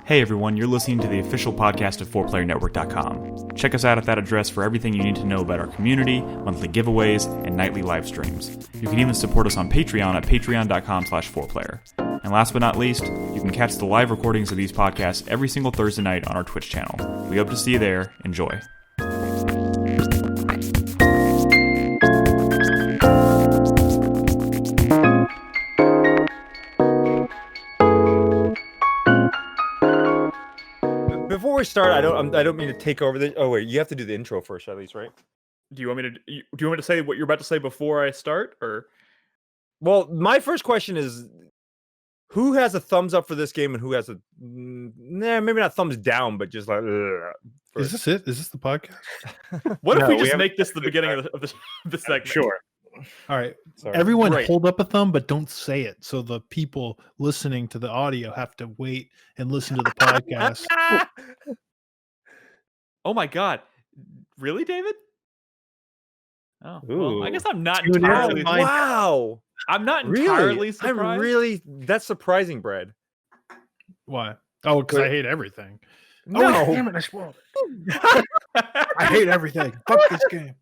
Hey everyone, you're listening to the official podcast of 4playernetwork.com. Check us out at that address for everything you need to know about our community, monthly giveaways, and nightly live streams. You can even support us on Patreon at patreon.com/4player. And last but not least, you can catch the live recordings of these podcasts every single Thursday night on our Twitch channel. We hope to see you there. Enjoy. Before we start, I don't mean to take over the. Oh wait, you have to do the intro first, at least, right? Do you want me to say what you're about to say before I start, or? Well, my first question is, who has a thumbs up for this game and who has a maybe not thumbs down, but just like. Is this it? Is this the podcast? What if No, we we just haven't- make this the beginning of the segment? Sure. All right. Sorry. Everyone Great. hold up a thumb, but don't say it. So the people listening to the audio have to wait and listen to the podcast. Oh my God! Really, David? Oh, well, I Ooh. guess I'm not Tune in entirely. to mine. Wow. I'm not Really? entirely surprised. That's surprising, Brad. Why? Oh, because I hate everything. No. Oh, damn it, I spoiled it. I hate everything. Fuck this game.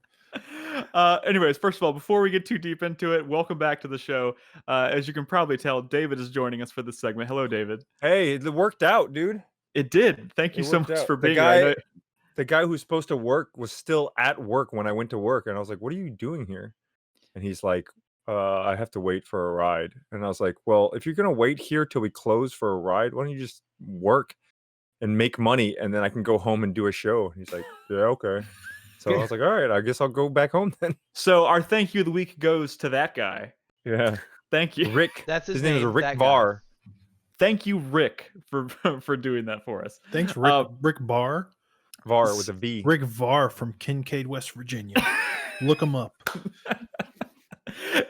Anyways, first of all, before we get too deep into it, welcome back to the show. As you can probably tell, David is joining us for this segment. Hello, David. Hey, it worked out, dude. It did. Thank you It so worked much out. for The being guy- here. I know- The guy who's supposed to work was still at work when I went to work, and I was like, "What are you doing here?" And he's like, I have to wait for a ride." And I was like, "Well, if you're gonna wait here till we close for a ride, why don't you just work and make money, and then I can go home and do a show?" And he's like, "Yeah, okay." So I was like, "All right, I guess I'll go back home then." So our thank you of the week goes to that guy. Yeah, Thank you. Rick. That's his name is name, Rick that guy. Barr. Thank you, Rick, for doing that for us. Thanks, Rick. Rick Barr. Var with a V. Rick Varr from Kincaid, West Virginia. Look him up.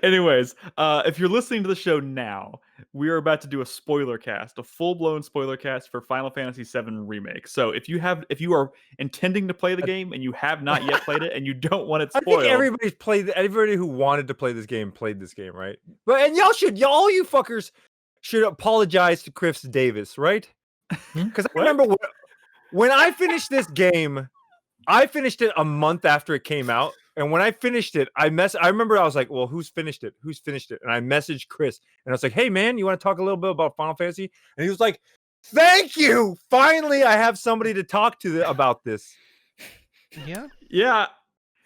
Anyways, if you're listening to the show now, we are about to do a spoiler cast, a full-blown spoiler cast for Final Fantasy VII Remake. So if you are intending to play the game and you have not yet played it and you don't want it I spoiled, think everybody who wanted to play this game played this game, right? But and all you fuckers should apologize to Chris Davis, right? Because I remember when I finished this game, I finished it a month after it came out. And when I finished it, I remember I was like, "Well, who's finished it? Who's finished it?" And I messaged Chris, and I was like, "Hey, man, you want to talk a little bit about Final Fantasy?" And he was like, "Thank you. Finally, I have somebody to talk to about this." Yeah. yeah,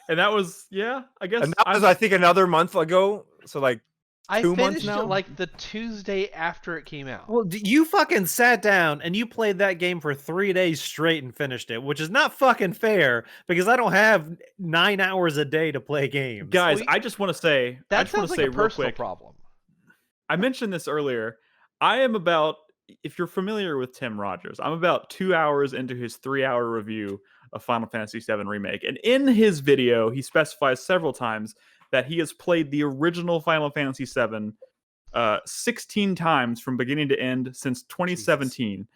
and that was I guess And that was, I think, another month ago. So like, I 2 months finished now? it like the Tuesday after it came out. Well, you fucking sat down and you played that game for 3 days straight and finished it, which is not fucking fair because I don't have 9 hours a day to play games. guys, I just want to say, that sounds like a real personal quick, problem. I mentioned this earlier. I am about, if you're familiar with Tim Rogers, I'm about 2 hours into his 3-hour review of Final Fantasy VII Remake. And in his video, he specifies several times that he has played the original Final Fantasy VII 16 times from beginning to end since 2017. Jesus.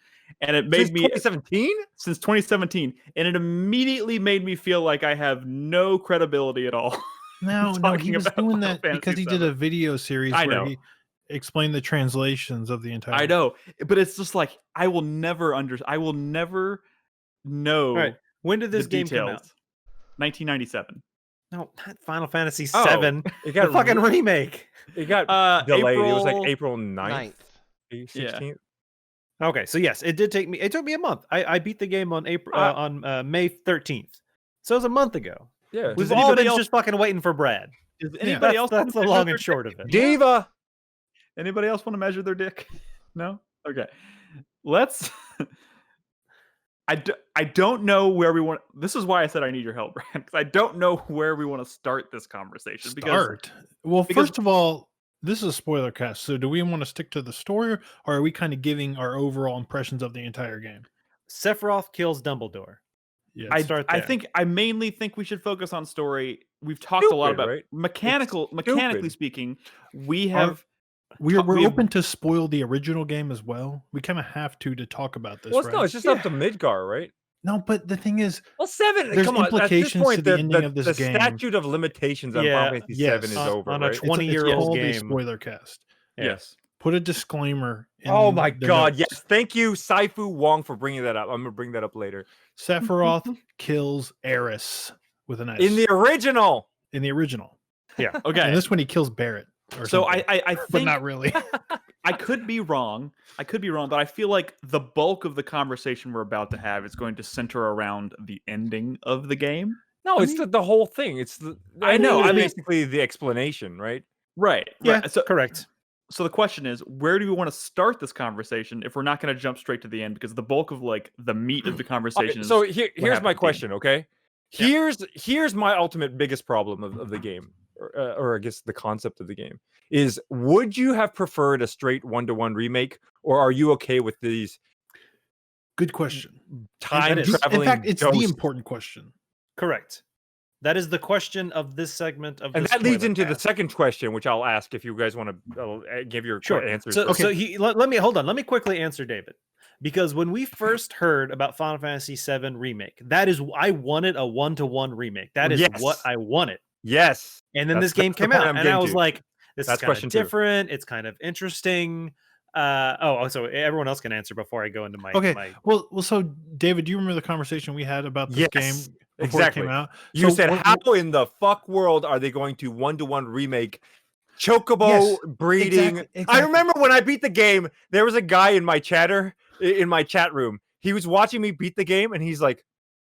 And it made me 2017? Since 2017. And it immediately made me feel like I have no credibility at all. No, Talking he was about doing Final that Fantasy because he VII. did a video series I where know. he explained the translations of the entire. I know, but it's just like I will never know All right. When did this the game details. come out? No, 1997. not Final Fantasy Oh, 7. It The fucking remake. It got delayed. It was like April April 9th, 9th. 16th. Okay, so yes, it took me a month. I beat the game on May 13th. So it was a month ago. Yeah. We've Does all anybody been else- just fucking waiting for Brad. Does anybody else? That's the wanna long measure and short their of it. dick? Diva. Anybody else want to measure their dick? No. Okay. Let's. I don't know where we want. This is why I said I need your help, Brad. Because I don't know where we want to start this conversation. Start. Well, because- first of all, this is a spoiler cast. So do we want to stick to the story, or are we kind of giving our overall impressions of the entire game? Sephiroth kills Dumbledore. Yeah. I I mainly think we should focus on story. We've talked a lot Stupid, about right? mechanically stupid. speaking. We have. We're we have- open to spoil the original game as well. We kind of have to talk about this. Well, right? no, it's just up to Midgar, right? No, but the thing is, Well, 7. There's Come on. At this implications point, to the ending of this the game. statute of limitations on Yeah, Final Fantasy yes. 7 is On- over, on a right? it's 20-year-old called a game. spoiler cast. Yeah. Yes. Put a disclaimer. Oh my the God! notes. Yes, thank you, Saifu Wong, for bringing that up. I'm gonna bring that up later. Sephiroth kills Eris with an S. In the original. In the original. Yeah. Okay. And this one he kills Barrett. Or So something, I think, but not really. I could be wrong. But I feel like the bulk of the conversation we're about to have is going to center around the ending of the game. No, it's the whole thing. It's the. I know, I mean- basically the explanation, right? Right. Yeah, Right. So correct. So the question is, where do we want to start this conversation if we're not going to jump straight to the end? Because the bulk of like the meat of the conversation. So is here's happened my at the question. end. Okay, Yeah. here's my ultimate biggest problem of the game, or I guess the concept of the game is: would you have preferred a straight 1-to-1 remake, or are you okay with these Good question. time is. traveling? In fact, it's the ghosts? important question. Correct. That is the question of this segment of And the that leads into the Spoilercast. second question, which I'll ask if you guys want to give your Sure. answers. So, first. so let me hold on. Let me quickly answer David, because when we first heard about Final Fantasy VII Remake, I wanted a 1-to-1 remake. That is Yes. what I wanted. Yes, And then That's- this game that's the came point out, I'm and getting I was to. like, "This That's is kind question of two. different. It's kind of interesting." So everyone else can answer before I go into my. Okay. my Well, so David, do you remember the conversation we had about this game Yes, before exactly. it came out? You So said, what- how in the fuck world are they going to 1-to-1 remake Chocobo Yes, breeding? exactly. I remember when I beat the game, there was a guy in my chat room. He was watching me beat the game, and he's like,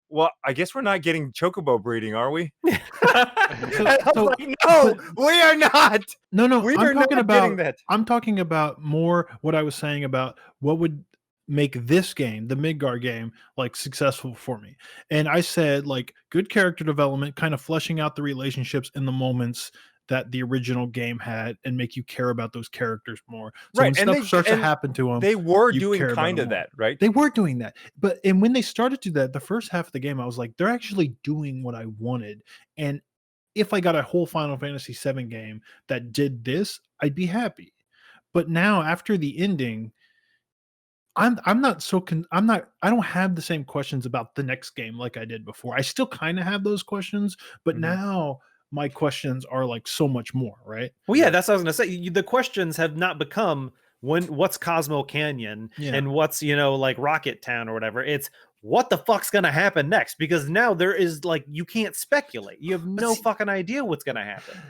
"Well, I guess we're not getting Chocobo breeding, are we?" And I was like, "No, we are not. No, We I'm are not talking getting about that." I'm talking about more what I was saying about what would make this game, the Midgar game, like successful for me. And I said like good character development, kind of fleshing out the relationships in the moments that the original game had and make you care about those characters more. So Right, when and stuff starts to and happen to them, They were you doing care about kind them of more. that, right? They were doing that. And when they started to do that, the first half of the game, I was like, they're actually doing what I wanted. And if I got a whole Final Fantasy VII game that did this, I'd be happy. But now after the ending, I'm not so I don't have the same questions about the next game like I did before. I still kind of have those questions, but Mhm. now my questions are like so much more, right? Well, yeah, that's what I was gonna say. The questions have not become what's Cosmo Canyon Yeah. and what's like Rocket Town or whatever. It's what the fuck's gonna happen next, because now there is like you can't speculate. You have no see- fucking idea what's gonna happen.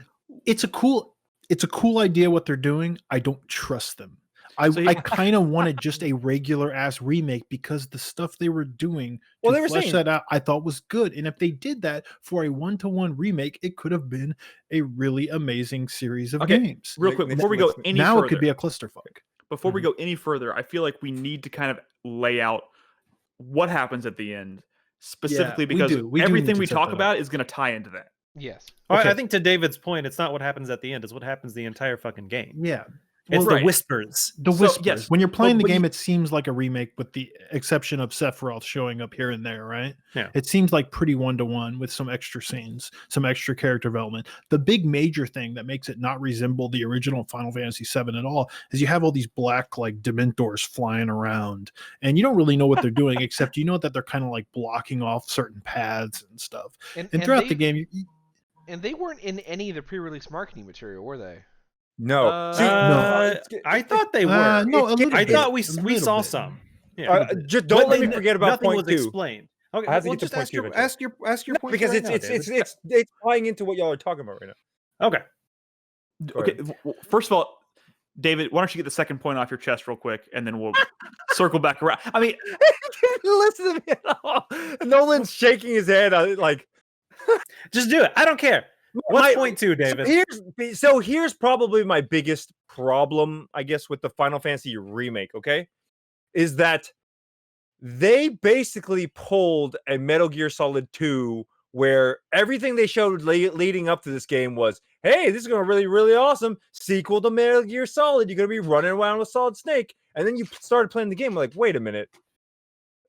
It's a cool idea what they're doing. I don't trust them. So I kind of wanted just a regular ass remake because the stuff they were doing to Well, they were flesh saying- that out, I thought was good. And if they did that for a 1-to-1 remake, it could have been a really amazing series of Okay, games. real quick, before we go any Now further, it could be a clusterfuck. before we go any further, I feel like we need to kind of lay out what happens at the end, specifically we because do. We do everything need we to set talk that up. about is going to tie into that. Yes. Well, Okay. I think to David's point, it's not what happens at the end; it's what happens the entire fucking game. Yeah. It's Well, the right. whispers. The So, whispers. yes, When you're playing the but game, you- it seems like a remake with the exception of Sephiroth showing up here and there, right? Yeah. It seems like pretty 1-to-1 with some extra scenes, some extra character development. The big major thing that makes it not resemble the original Final Fantasy VII at all is you have all these black like Dementors flying around, and you don't really know what they're doing, except you know that they're kind of like blocking off certain paths and stuff. And throughout the game, And they weren't in any of the pre-release marketing material, were they? No. I thought they were. no, a it's- little I bit, thought we a little saw bit. some. Yeah. just don't But let me then forget about nothing point was 2. explained. Okay, I have to well, get to just point ask 2 your eventually. ask your No, point because right now, David. it's tying into what y'all are talking about right now. Okay. Go Okay, ahead. first of all, David, why don't you get the second point off your chest real quick, and then we'll circle back around. I mean, Listen to me at all. Nolan's shaking his head like Just do it. I don't care. What's my- point 2, David? Here's probably my biggest problem, I guess, with the Final Fantasy remake, okay? Is that they basically pulled a Metal Gear Solid 2 where everything they showed leading up to this game was, hey, this is going to really, really awesome. Sequel to Metal Gear Solid. You're going to be running around with Solid Snake. And then you started playing the game. Like, wait a minute.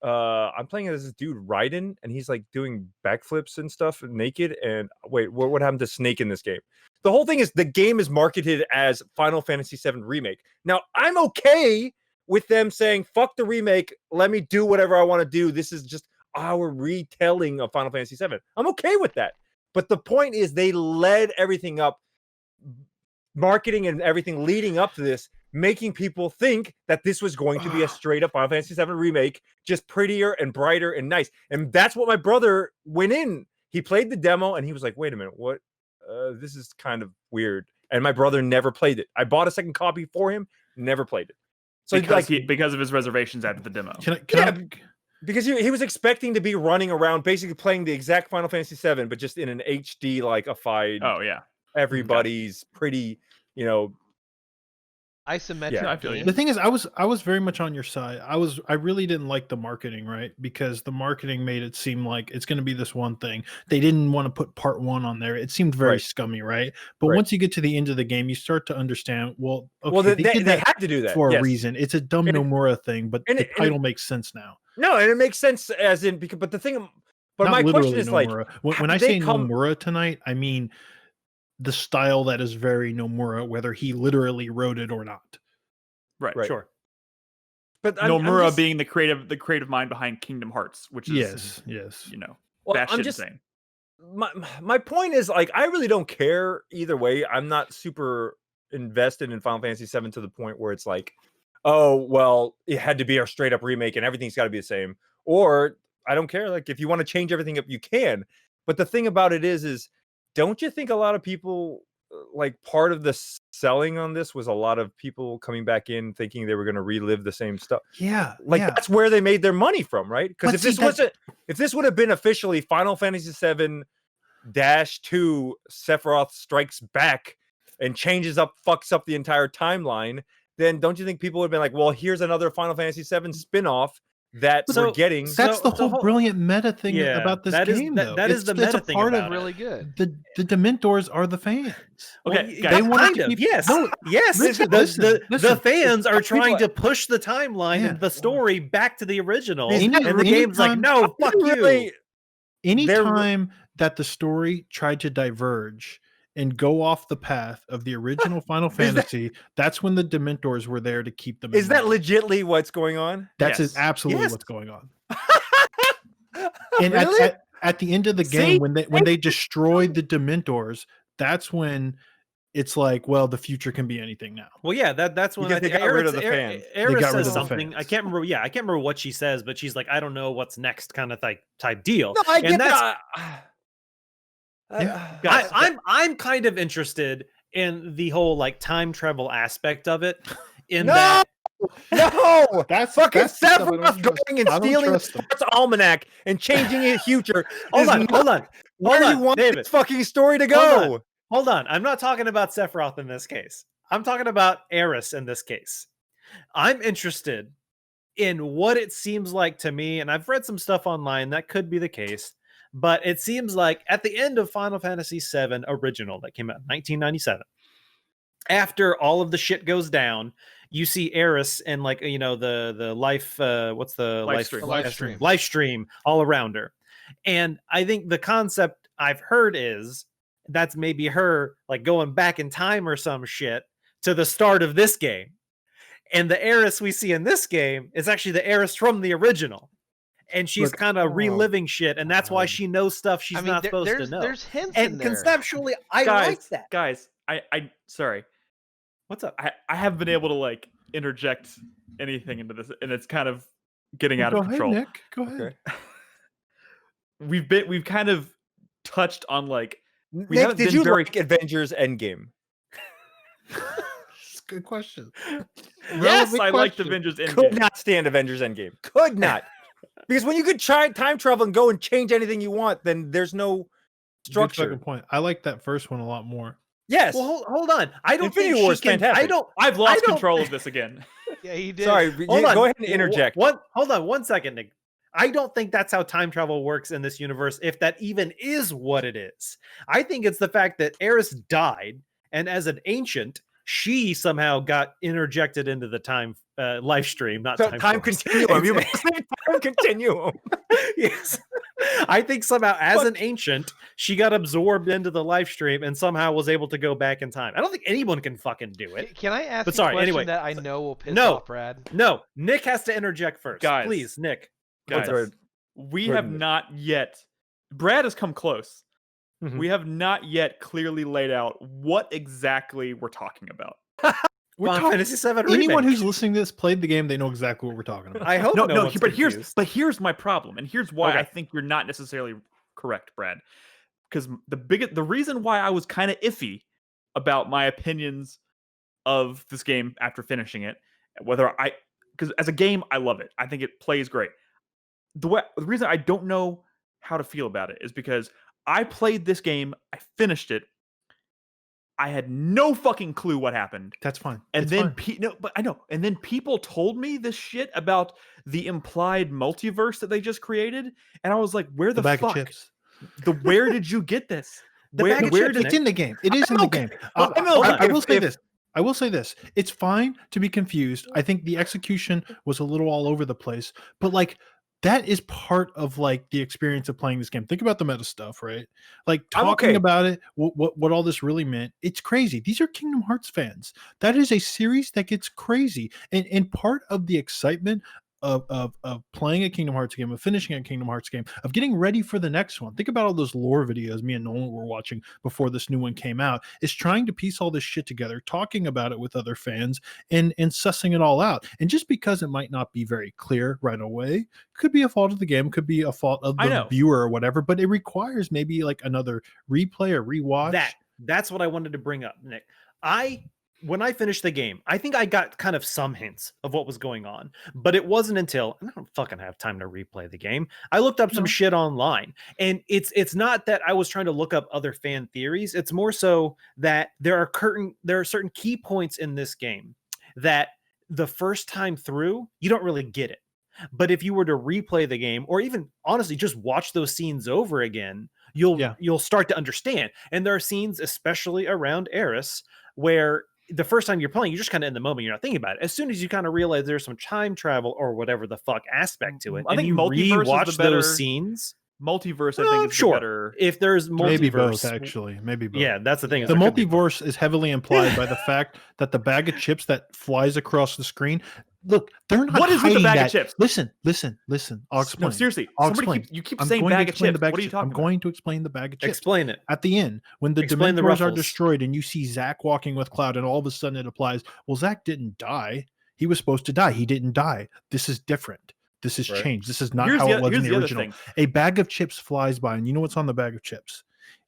I'm playing as this dude Raiden, and he's like doing backflips and stuff naked. And wait, what happened to Snake in this game? The whole thing is the game is marketed as Final Fantasy VII Remake. Now, I'm okay with them saying, fuck the remake. Let me do whatever I want to do. This is just our retelling of Final Fantasy VII. I'm okay with that. But the point is they led everything up, marketing and everything leading up to this making people think that this was going to be a straight up Final Fantasy VII remake, just prettier and brighter and nice. And that's what my brother went in. He played the demo and he was like, wait a minute, what? This is kind of weird. And my brother never played it. I bought a second copy for him, never played it. So because of his reservations after the demo. Because he was expecting to be running around, basically playing the exact Final Fantasy VII, but just in an HD like-ified. Oh yeah, everybody's pretty, isometric. Yeah, I feel you. The thing is, I was very much on your side. I really didn't like the marketing, right? Because the marketing made it seem like it's going to be this one thing. They didn't want to put part 1 on there. It seemed very scummy, right? But once you get to the end of the game, you start to understand. Well, okay, they had to do that for a reason. It's a dumb Nomura thing, but the title makes sense now. No, and it makes sense as in because. But the thing, but my question is Nomura. When I say Nomura tonight, I mean the style that is very Nomura, whether he literally wrote it or not. Right. Sure. But Nomura being the creative mind behind Kingdom Hearts, which is yes, that shit insane. My point is, like, I really don't care either way. I'm not super invested in Final Fantasy VII to the point where it's like, oh well, it had to be our straight up remake and everything's got to be the same. Or I don't care. Like, if you want to change everything up, you can. But the thing about it is don't you think a lot of people, like, part of the selling on this was a lot of people coming back in thinking they were going to relive the same stuff? Yeah. That's where they made their money from, right? Because if this would have been officially Final Fantasy VII -2 Sephiroth Strikes Back and fucks up the entire timeline, then don't you think people would have been like, well, here's another Final Fantasy VII spin-off that we're getting. That's the whole brilliant meta thing about this game, though. That is the meta thing about it. Really good. The Dementors are the fans. Okay, guys, yes. The fans are trying to push the timeline and the story back to the original, and the game's like, no, fuck you. Anytime that the story tried to diverge and go off the path of the original Final Fantasy, that's when the Dementors were there to keep them. Is that legitly what's going on? That's absolutely what's going on. And at the end of the game, when they destroyed the Dementors, that's when it's like, well, the future can be anything now. Well, yeah, that's when they got rid of the fans. Aerith says something. I can't remember. Yeah, I can't remember what she says, but she's like, I don't know what's next, kind of type deal. No, I get that. I'm kind of interested in the whole like time travel aspect of it. No, that's fucking Sephiroth going and stealing the almanac and changing his future. Hold on. Where you want this fucking story to go? Hold on. I'm not talking about Sephiroth in this case. I'm talking about Aerith in this case. I'm interested in what it seems like to me, and I've read some stuff online that could be the case. But it seems like at the end of Final Fantasy VII Original that came out in 1997, after all of the shit goes down, you see Aerith and the life, what's the life stream all around her. And I think the concept I've heard is that's maybe her like going back in time or some shit to the start of this game. And the Aerith we see in this game is actually the Aerith from the original. And she's kind of reliving shit, and that's why she knows stuff she's not supposed to know. There's hints and in there. Conceptually, I like that. Guys, I sorry. What's up? I haven't been able to like interject anything into this, and it's kind of getting out of control. Ahead, Nick. Go ahead. Okay. We've kind of touched on like Nick, did you like Avengers Endgame? That's a good question. Yes, I liked Avengers Endgame. Could not stand Avengers Endgame. Could not. Because when you could try time travel and go and change anything you want, then there's no structure. Good point. I like that first one a lot more. Yes. Well, hold on. I don't Infinity think War is fantastic. I've lost control of this again. Yeah, he did. Sorry, go ahead and interject. Hold on 1 second, Nick. I don't think that's how time travel works in this universe, if that even is what it is. I think it's the fact that Aerith died, and as an ancient, she somehow got interjected into the time life stream, not time continuum. You must say time continuum. Yes. I think somehow as an ancient, she got absorbed into the live stream and somehow was able to go back in time. I don't think anyone can fucking do it. Can I ask a question that I know will piss off Brad? No, Nick has to interject first. Guys, please, Nick. Guys, we have not yet. Brad has come close. Mm-hmm. We have not yet clearly laid out what exactly we're talking about. Final Fantasy VII Remake. Anyone who's listening to this played the game, they know exactly what we're talking about. I hope no, one's but confused. here's my problem, and here's why Okay. I think you're not necessarily correct, Brad. Because the reason why I was kind of iffy about my opinions of this game after finishing it, because as a game I love it. I think it plays great. The reason I don't know how to feel about it is because I played this game, I finished it, I had no fucking clue what happened. That's fine. And It's then fine. I know. And then people told me this shit about the implied multiverse that they just created, and I was like, "Where the bag fuck? of chips. Where did you get this? bag of chips, It's in the game. It is in the game. I will say this. I will say this. It's fine to be confused. I think the execution was a little all over the place, but like that is part of like the experience of playing this game. Think about the meta stuff, right? Like talking about it, what all this really meant. It's crazy. These are Kingdom Hearts fans. That is a series that gets crazy, and part of the excitement of playing a Kingdom Hearts game, of finishing a Kingdom Hearts game, of getting ready for the next one. Think about all those lore videos me and Nolan were watching before this new one came out. Is trying to piece all this shit together, talking about it with other fans, and sussing it all out. And just because it might not be very clear right away, could be a fault of the game, could be a fault of the viewer or whatever. But it requires maybe like another replay or rewatch. That's what I wanted to bring up, Nick. When I finished the game, I think I got kind of some hints of what was going on, but it wasn't until, and I don't fucking have time to replay the game, I looked up some shit online. And it's not that I was trying to look up other fan theories. It's more so that there are certain key points in this game that the first time through, you don't really get it. But if you were to replay the game, or even honestly just watch those scenes over again, you'll start to understand. And there are scenes, especially around Aeris, where the first time you're playing, you're just kind of in the moment. You're not thinking about it. As soon as you kind of realize there's some time travel or whatever the fuck aspect to it, I think you multiverse those scenes. Multiverse, I think, is the better. If there's multiverse, maybe both, actually, maybe both. Yeah, that's the thing. The multiverse is heavily implied by the fact that the bag of chips that flies across the screen. Look, they're not. What is with the bag of chips? Listen. I'll explain. No, seriously. You keep I'm saying going to bag of explain chips. the bag What are of you chips. talking I'm about? going to explain the bag of chips. Explain it. At the end, when the Explain the Dementors are ruffles. destroyed and you see Zack walking with Cloud, and all of a sudden it applies. Well, Zack didn't die. He was supposed to die. He didn't die. This is different. This has changed. This is not how it was in the original. A bag of chips flies by, and you know what's on the bag of chips?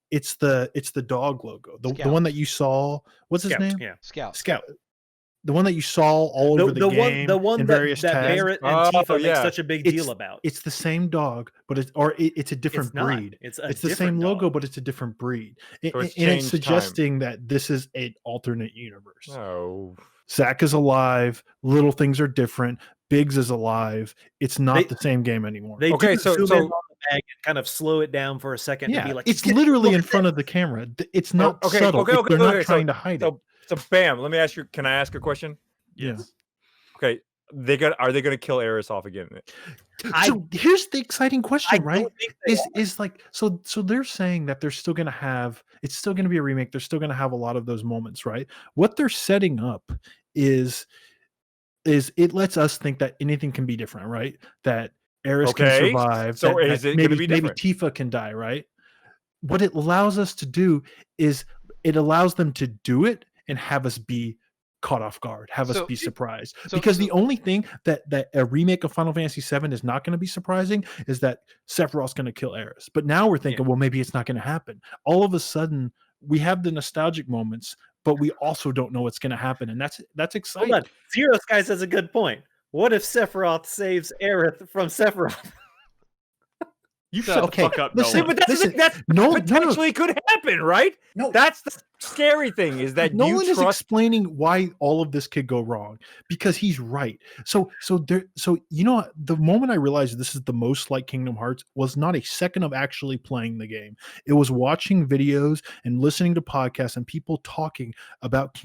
It's the dog logo. The one that you saw. What's his name? Yeah. Scout. The one that you saw all over the game. The one in that various tags. Barrett and Tifa make such a big deal about. It's the same dog, but it's a different breed. It's the same logo, but it's a different breed. So it's suggesting that this is an alternate universe. Oh. Zack is alive. Little things are different. Biggs is alive. It's not the same game anymore. They zoom in on the bag and kind of slow it down for a second. Yeah, to be like, it's literally in front of the camera. It's not subtle. They're not trying to hide it. So bam, let me ask you. Can I ask a question? Yes. Okay. Are they going to kill Aeris off again? So here's the exciting question, right? Is like so they're saying that they're still going to have, it's still going to be a remake. They're still going to have a lot of those moments, right? What they're setting up is it lets us think that anything can be different, right? That Aeris can survive. So that is it going to be different? Maybe Tifa can die, right? What it allows us to do is it allows them to do it and have us be caught off guard, have us be surprised. Because the only thing that a remake of Final Fantasy VII is not going to be surprising is that Sephiroth's going to kill Aeris. But now we're thinking, well, maybe it's not going to happen. All of a sudden, we have the nostalgic moments, but we also don't know what's going to happen, and that's exciting. Hold on. Zero Sky says a good point. What if Sephiroth saves Aerith from Sephiroth? You shut the fuck up, Nolan. But that potentially could happen, right? No, that's the scary thing is that Nolan is explaining why all of this could go wrong because he's right. So you know, the moment I realized this is the most like Kingdom Hearts was not a second of actually playing the game. It was watching videos and listening to podcasts and people talking about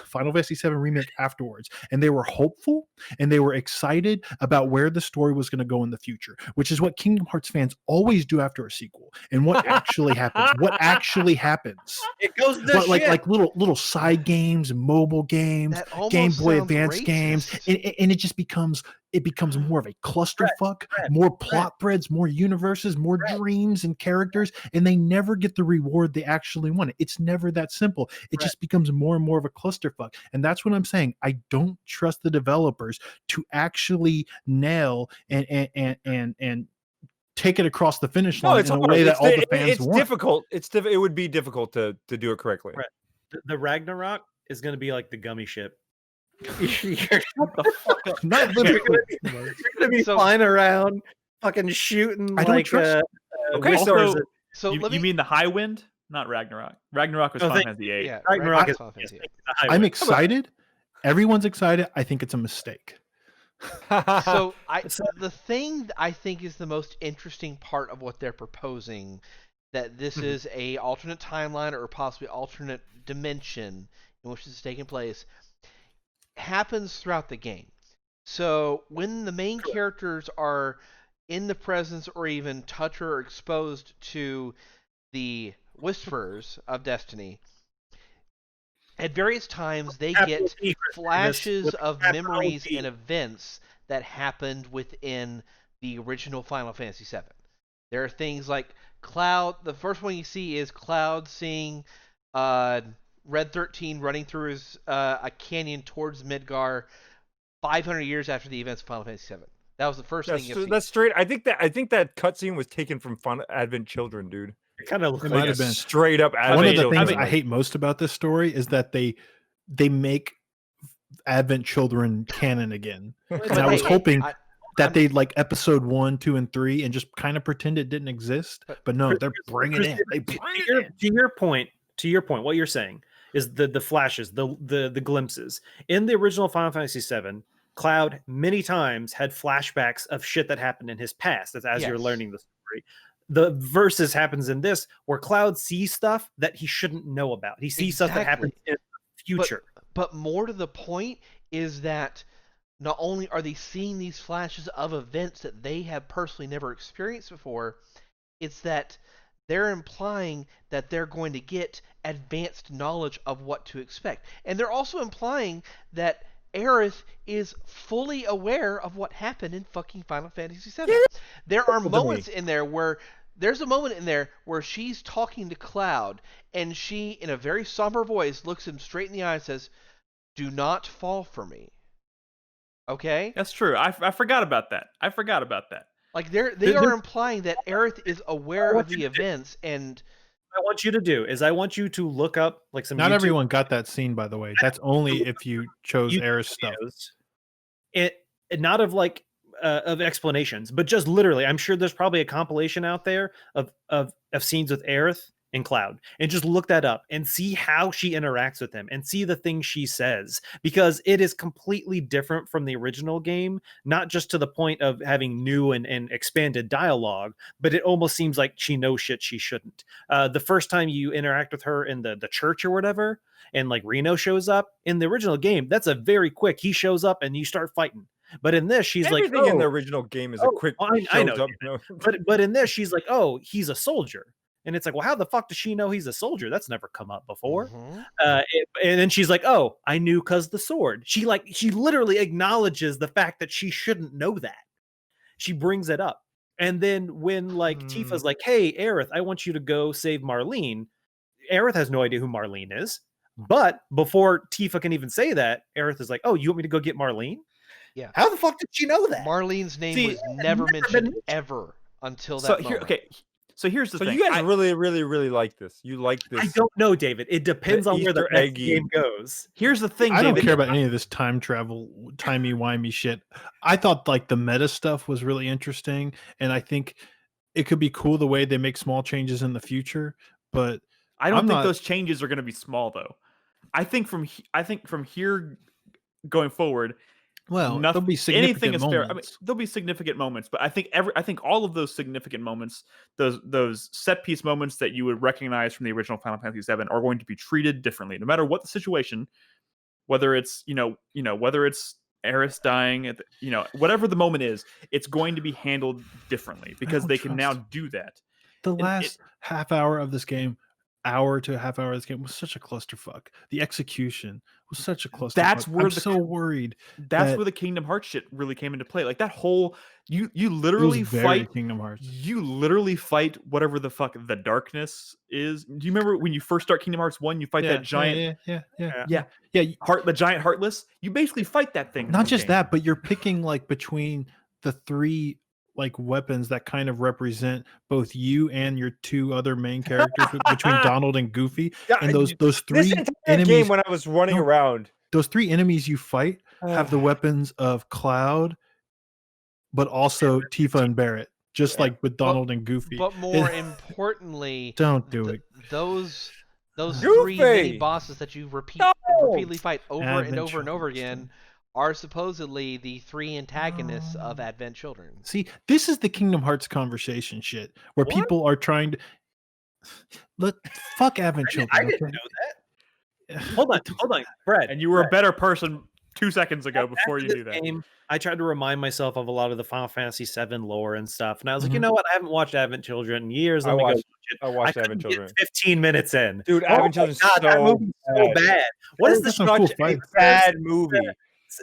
Final Fantasy VII Remake afterwards, and they were hopeful and they were excited about where the story was going to go in the future, which is what Kingdom Hearts fans always do after a sequel. And what actually happens? It goes to but shit. like little side games, mobile games, That almost Game Boy sounds Advance games, racist. and it just becomes more of a clusterfuck, more plot threads, more universes, more dreams and characters, and they never get the reward they actually want. It's never that simple. It just becomes more and more of a clusterfuck, and that's what I'm saying. I don't trust the developers to actually nail and take it across the finish line in a way that all the fans want. Difficult. It would be difficult to do it correctly. Right. The Ragnarok is going to be like the gummy ship. Shut the fuck up. Not You're literally. going to be flying around, fucking shooting I don't like trust- Okay, Also, So you mean the High Wind? Not Ragnarok. Ragnarok was Oh, Final thank Fantasy VIII. yeah, Ragnarok is Final Fantasy VIII. I'm excited. Everyone's excited. I think it's a mistake. So the thing that I think is the most interesting part of what they're proposing, that this is a alternate timeline or possibly alternate dimension in which this is taking place, happens throughout the game. So when the main characters are in the presence or even touch or exposed to the Whisperers of Destiny, at various times they get flashes of memories and events that happened within the original Final Fantasy VII. There are things like Cloud. The first one you see is Cloud seeing Red 13 running through a canyon towards Midgar 500 years after the events of Final Fantasy VII. That was the first thing you see. That's straight. I think that cutscene was taken from Advent Children, dude. It kind of It might have been straight up Advent one of the Children. things I hate most about this story is that they make Advent Children canon again. And I was hoping that they'd like episode 1, 2, and 3 and just kind of pretend it didn't exist. But no, they're bringing it in. They bring it in. To your point, what you're saying is the flashes, the glimpses. In the original Final Fantasy VII, Cloud many times had flashbacks of shit that happened in his past as you're learning the story. The versus happens in this where Cloud sees stuff that he shouldn't know about. He sees stuff that happens in the future. But more to the point is that not only are they seeing these flashes of events that they have personally never experienced before, it's that they're implying that they're going to get advanced knowledge of what to expect. And they're also implying that Aerith is fully aware of what happened in fucking Final Fantasy VII. There are moments in there where there's a moment in there where she's talking to Cloud and she, in a very somber voice, looks him straight in the eye and says, "Do not fall for me." Okay? That's true. I forgot about that. Like they are implying that Aerith is aware of the events, and what I want you to do is I want you to look up like some. Not YouTube everyone got that scene, by the way. That's only if you chose Aerith stuff. It not of like of explanations, but just literally. I'm sure there's probably a compilation out there of scenes with Aerith and Cloud, and just look that up and see how she interacts with him and see the things she says, because it is completely different from the original game, not just to the point of having new and expanded dialogue, but it almost seems like she knows shit she shouldn't. The first time you interact with her in the church or whatever, and like Reno shows up in the original game, that's a very quick, he shows up and you start fighting. But in this, she's everything like, in the original game is a quick. I know, but in this, she's like, oh, he's a soldier. And it's like, well, how the fuck does she know he's a soldier? That's never come up before. And then she's like, oh, I knew because the sword. She literally acknowledges the fact that she shouldn't know that. She brings it up. And then when like Tifa's like, hey, Aerith, I want you to go save Marlene. Aerith has no idea who Marlene is. But before Tifa can even say that, Aerith is like, oh, you want me to go get Marlene? Yeah. How the fuck did she know that? Marlene's name was never mentioned ever until that moment. So here's the thing. You guys really, really, really like this. You like this. I don't know, David. It depends on where the next game goes. Here's the thing, I David. don't care about any of this time travel, timey-wimey shit. I thought like the meta stuff was really interesting, and I think it could be cool the way they make small changes in the future, but I don't think those changes are going to be small, though. I think from here going forward, there'll be significant moments. fair. I mean, there'll be significant moments, but I think all of those significant moments, those set piece moments that you would recognize from the original Final Fantasy VII, are going to be treated differently, no matter what the situation. Whether it's whether it's Aerith dying, whatever the moment is, it's going to be handled differently because they can now do that. The last half hour of this game hour to a half hour of this game was such a clusterfuck. The execution was such a clusterfuck. That's where I'm so worried. That's that where the Kingdom Hearts shit really came into play. Like that whole you it literally was very fight Kingdom Hearts. you literally fight whatever the fuck the darkness is. Do you remember when you first start Kingdom Hearts 1, you fight that giant yeah. the giant Heartless? You basically fight that thing. in Not the just game. that, but you're picking like between the 3 like weapons that kind of represent both you and your 2 other main characters between Donald and Goofy. Yeah, And those this 3 entire enemies, game when I was running No. around, those 3 enemies you fight have the weapons of Cloud, but also Tifa and Barrett, just like with Donald and Goofy. But more importantly, Don't do it. Those Goofy! 3 mini bosses that you repeatedly fight over and Advent over and over Children. again are supposedly the 3 antagonists of Advent Children. See, this is the Kingdom Hearts conversation shit where people are trying to fuck Advent Children. I didn't okay? know that. Hold on, Brad. And you were a better person 2 seconds ago before you After knew this that. game, I tried to remind myself of a lot of the Final Fantasy VII lore and stuff, and I was like, Mhm. you know what? I haven't watched Advent Children in years. Let I me go watched- watch it. I watched couldn't Advent get Children. 15 minutes in, Dude, Advent Children's God, that so movie's so bad. What is There's this? some cool such a fights. bad movie.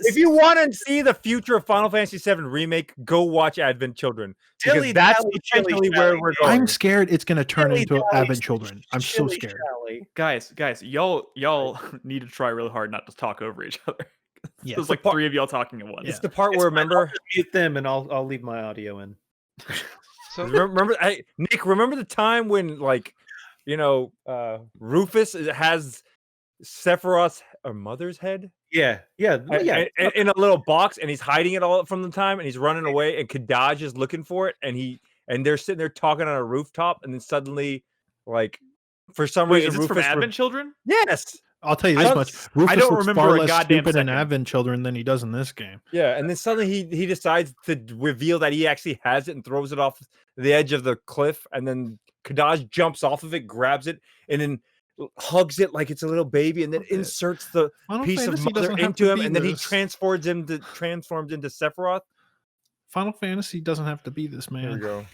If you want to see the future of Final Fantasy VII Remake, go watch Advent Children. Because Dilly that's dally, essentially shilly where shally, we're dude. going. I'm scared it's going to turn into Dilly-dally, Advent Children. I'm so shilly scared. shally. Guys, y'all need to try really hard not to talk over each other. Yeah, There's like 3 of y'all talking at once. It's the part It's where, fine, I'll remember, just mute them and I'll leave my audio in. So remember, hey, Nick, remember the time when, like, Rufus has Sephiroth's mother's head? Yeah. In a little box, and he's hiding it all from the time, and he's running away, and Kadaj is looking for it, and they're sitting there talking on a rooftop, and then suddenly, like, for some Wait, reason, is this from Rufus Advent Children? Yes. I'll tell you I this don't- much. I Rufus don't looks remember far a less goddamn stupid in second. Advent Children than he does in this game. Yeah, and then suddenly he decides to reveal that he actually has it and throws it off the edge of the cliff, and then Kadaj jumps off of it, grabs it, and then hugs it like it's a little baby, and then Okay. inserts the Final piece Fantasy of mother doesn't have into to him, be and then he this. transforms into Sephiroth. Final Fantasy doesn't have to be this, There we man. go.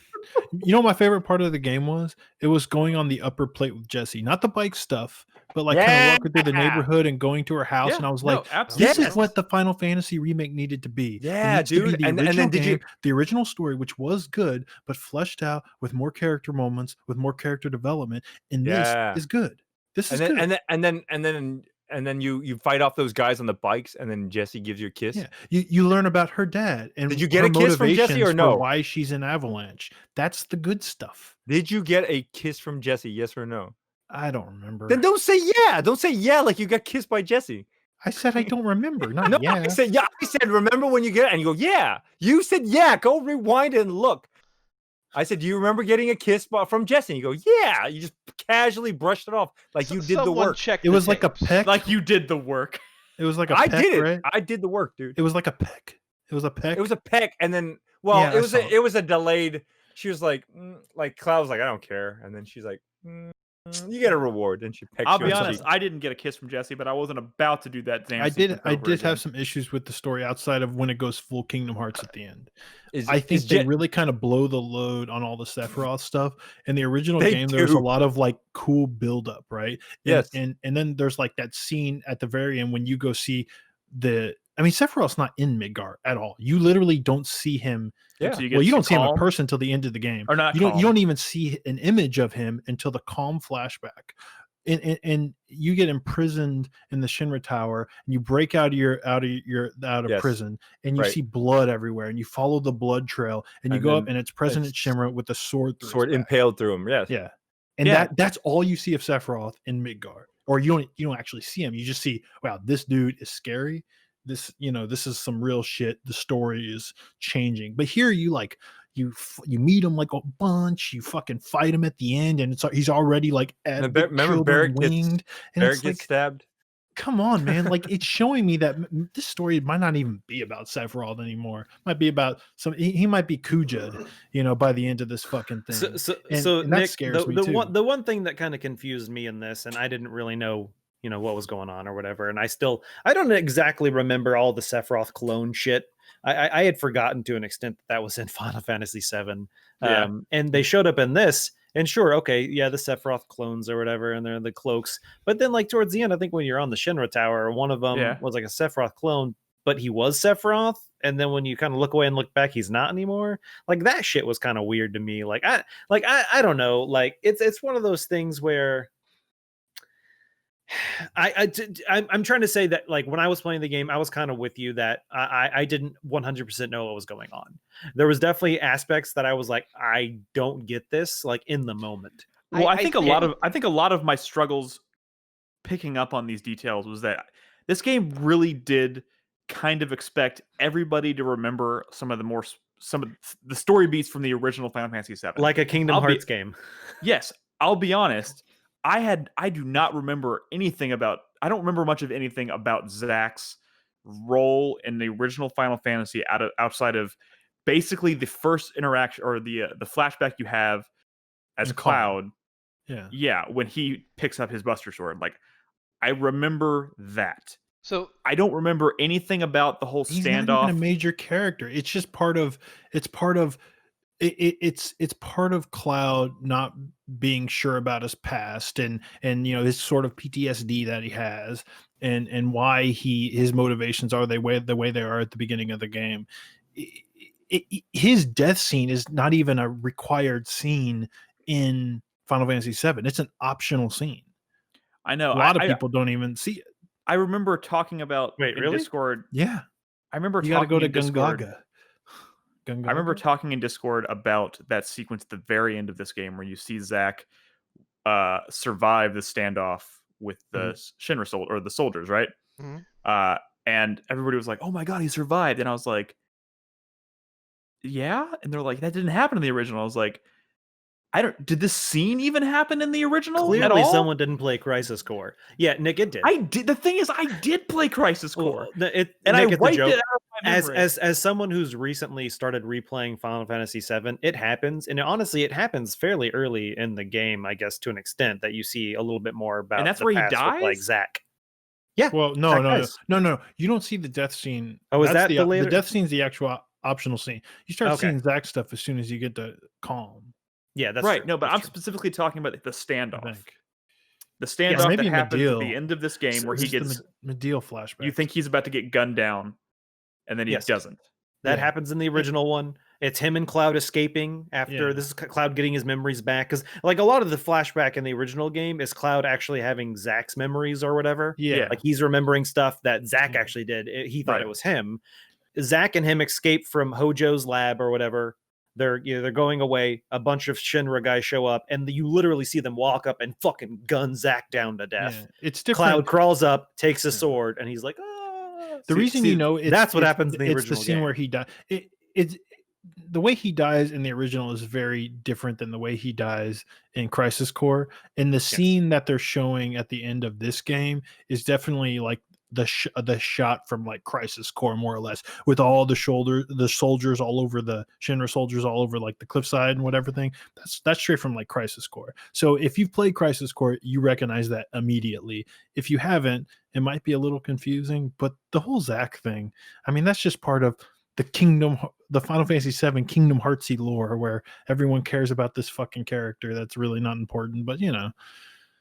You know what my favorite part of the game was? It was going on the upper plate with Jessie. Not the bike stuff, but like kind of walking through the Yeah. neighborhood and going to her house. Yeah, and I was no, like, absolutely. this is what the Final Fantasy remake needed to be. It Yeah, needs to be dude. the And then original did you- game, the original story, which was good, but fleshed out with more character moments, with more character development. And Yeah. this is good. This is And good. then you fight off those guys on the bikes, and then Jesse gives you a kiss. Yeah, you learn about her dad and Did you get her a kiss from Jessie motivations or for no? why she's in Avalanche. That's the good stuff. Did you get a kiss from Jesse? Yes or no? I don't remember. Then don't say yeah. Don't say yeah like you got kissed by Jesse. I said I don't remember. Not No, yeah. I said yeah. I said remember when you get it, and you go yeah. You said yeah. Go rewind it and look. I said, do you remember getting a kiss from Jesse? And you go yeah. You just casually brushed it off like you did the someone work. check It the was like a tapes. peck. Like you did the work. It was like a I peck, did it. right? I did the work, dude. It was like a peck. It was a peck. It was a peck, and then Yeah, I saw it. it was a delayed. She was like Cloud was like, I don't care, and then she's like, you get a reward, and she pecked I'll you be on the honest, cheek. I didn't get a kiss from Jesse, but I wasn't about to do that damn I did sequence over have again. some issues with the story outside of when it goes full Kingdom Hearts at the end. Is- I think is they Je- really kind of blow the load on all the Sephiroth stuff. In the original They game, there's a do. lot of like cool build up, right? Yes. And then there's like that scene at the very end when you go see Sephiroth's not in Midgar at all. You literally don't see him. Yeah. So you get Well, you to don't see him in Calm, person till the end of the game. or not. You don't Calm. even see an image of him until the Calm flashback. And you get imprisoned in the Shinra Tower, and you break out of Yes. prison, and you Right. see blood everywhere, and you follow the blood trail, and you And go up, then and it's President it's Shinra with the sword through his sword back. impaled through him. Yes. Yeah, and Yeah. that's all you see of Sephiroth in Midgard, or you don't actually see him. You just see, wow, this dude is scary. This is some real shit. The story is changing, but here you meet him like a bunch. You fucking fight him at the end, and he's already like And Advent remember Children Barrett gets- winged, and Barrett it's gets like, stabbed. come on, man! Like it's showing me that this story might not even be about Sephiroth anymore. It might be about he might be Kuja'd, by the end of this fucking thing. So And that Nick, scares me the too. one thing that kind of confused me in this, and I didn't really know, what was going on or whatever, and I don't exactly remember all the Sephiroth clone shit. I had forgotten to an extent that was in Final Fantasy VII, Yeah. and they showed up in this, And sure, okay, yeah, the Sephiroth clones or whatever, and they're the cloaks. But then, like, towards the end, I think when you're on the Shinra Tower, one of them Yeah. was like a Sephiroth clone, but he was Sephiroth. And then when you kind of look away and look back, he's not anymore. Like, that shit was kind of weird to me. I don't know. Like, it's one of those things where I'm trying to say that, like, when I was playing the game, I was kind of with you that I didn't 100% know what was going on. There was definitely aspects that I was like, I don't get this, like, in the moment. Well, I think a lot of my struggles picking up on these details was that this game really did kind of expect everybody to remember some of the story beats from the original Final Fantasy VII. Like a Kingdom Hearts game. Yes, I'll be honest. I do not remember anything about. I don't remember much of anything about Zack's role in the original Final Fantasy outside of basically the first interaction or the flashback you have as Cloud. Yeah, when he picks up his Buster Sword. Like, I remember that. So I don't remember anything about the whole He's standoff. not even a major character. It's just part of. It's part of Cloud not being sure about his past and his sort of PTSD that he has and why his motivations are the way they are at the beginning of the game. His death scene is not even a required scene in Final Fantasy VII. It's an optional scene. I know a lot of people don't even see it. I remember talking about in Discord. Yeah, I remember you got to go to Gungaga. Gungaga. I remember talking in Discord about that sequence at the very end of this game where you see Zack survive the standoff with the Shinra or the soldiers, right? Mm-hmm. And everybody was like, "Oh my god, he survived!" And I was like, "Yeah," and they're like, "That didn't happen in the original." I was like, did this scene even happen in the original? Clearly, at all? Someone didn't play Crisis Core. Yeah, Nick, it did. I did. The thing is, I did play Crisis Core, and I Nick, wiped it out of my memory. As someone who's recently started replaying Final Fantasy VII, it happens, and honestly, it happens fairly early in the game, I guess, to an extent that you see a little bit more about. And that's where he dies, with, like, Zack. Yeah. Well, no. You don't see the death scene. Oh, is that the later? The death scene's the actual optional scene. You start seeing Zack stuff as soon as you get to Calm. Yeah, that's right. True. No, but that's I'm true. specifically talking about the standoff. The standoff that happens at the end of this game where he gets Medial flashback. You think he's about to get gunned down, and then he doesn't. That happens in the original one. It's him and Cloud escaping after this is Cloud getting his memories back. Because, like, a lot of the flashback in the original game is Cloud actually having Zack's memories or whatever. Yeah. Like, he's remembering stuff that Zack actually did. He thought it was him. Zack and him escape from Hojo's lab or whatever. They're going away. A bunch of Shinra guys show up, and you literally see them walk up and fucking gun Zack down to death. Yeah. It's different. Cloud crawls up, takes a sword, and he's like, "Ah!" The reason that's what happens in the original. It's the scene where he died. It's the way he dies in the original is very different than the way he dies in Crisis Core. And the scene that they're showing at the end of this game is definitely like the shot from like Crisis Core, more or less, with all the soldiers all over, the Shinra soldiers all over like the cliffside and whatever thing. That's straight from like Crisis Core. So if you've played Crisis Core, you recognize that immediately. If you haven't, it might be a little confusing, but the whole Zack thing, I mean, that's just part of the Final Fantasy VII Kingdom Heartsy lore, where everyone cares about this fucking character that's really not important, but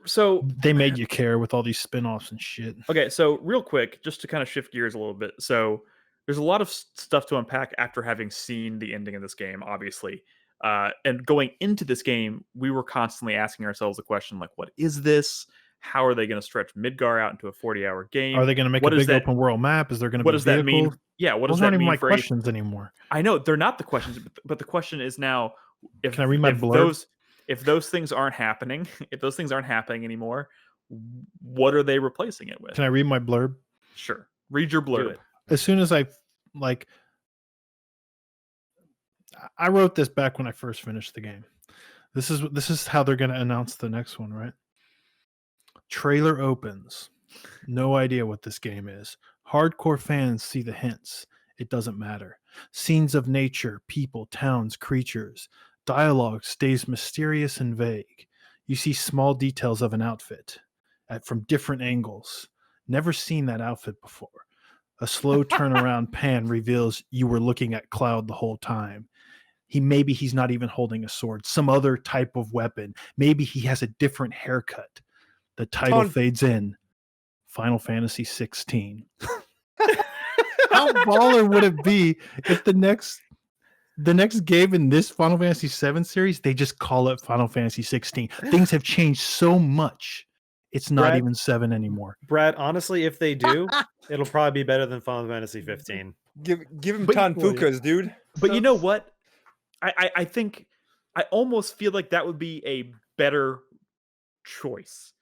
so they made you care with all these spin-offs and shit. Okay, so real quick, just to kind of shift gears a little bit. So there's a lot of stuff to unpack after having seen the ending of this game, obviously. And going into this game, we were constantly asking ourselves the question, like, what is this? How are they going to stretch Midgar out into a 40-hour game? Are they going to make a big open world map? Is there going to be what does that mean? Yeah, what does that mean? Those aren't even my questions anymore. I know, they're not the questions, but the question is now, can I read my blurb? If those things aren't happening, anymore, what are they replacing it with? Can I read my blurb? Sure. Read your blurb. As soon as I wrote this back when I first finished the game. This is how they're going to announce the next one, right? Trailer opens. No idea what this game is. Hardcore fans see the hints. It doesn't matter. Scenes of nature, people, towns, creatures. Dialogue stays mysterious and vague. You see small details of an outfit from different angles. Never seen that outfit before. A slow turnaround pan reveals you were looking at Cloud the whole time. Maybe he's not even holding a sword, some other type of weapon. Maybe he has a different haircut. The title fades in. Final Fantasy 16. How baller would it be if the next game in this Final Fantasy 7 series, they just call it Final Fantasy 16? Things have changed so much. It's not Brad, even 7 anymore. Brad, honestly, if they do, it'll probably be better than Final Fantasy 15. Give him Tanfukas, dude. But you know what? I think I almost feel like that would be a better choice.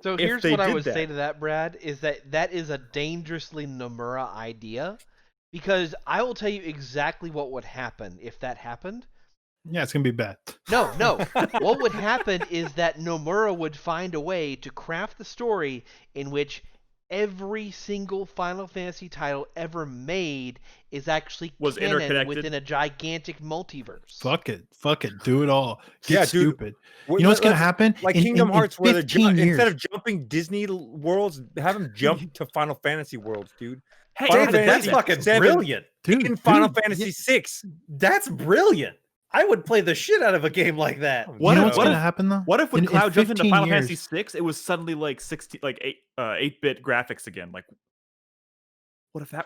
So if here's they what I did would say that. to that, Brad, is that is a dangerously Nomura idea, because I will tell you exactly what would happen if that happened. Yeah, it's going to be bad. No. What would happen is that Nomura would find a way to craft the story in which every single Final Fantasy title ever made is actually canon interconnected within a gigantic multiverse. Fuck it. Do it all. Get Yeah, dude. stupid. You know what's going to happen? Like Kingdom Hearts, where they're 15 years, instead of jumping Disney worlds, have them jump to Final Fantasy worlds, dude. Hey, Final David, that's Fantasy fucking 7 brilliant. in Final Fantasy 6. That's brilliant. I would play the shit out of a game like that. You know what's going to happen though? What if when In Cloud jumped into 15 Final years- Fantasy 6, it was suddenly like 8-bit graphics again? Like, what if that?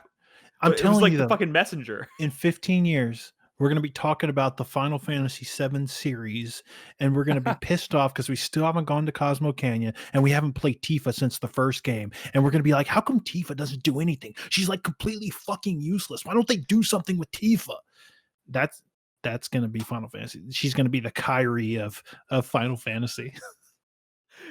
I'm it was telling like you the though, fucking messenger. in 15 years, we're going to be talking about the Final Fantasy 7 series, and we're going to be pissed off because we still haven't gone to Cosmo Canyon and we haven't played Tifa since the first game. And we're going to be like, how come Tifa doesn't do anything? She's like completely fucking useless. Why don't they do something with Tifa? That's going to be Final Fantasy. She's going to be the Kyrie of Final Fantasy.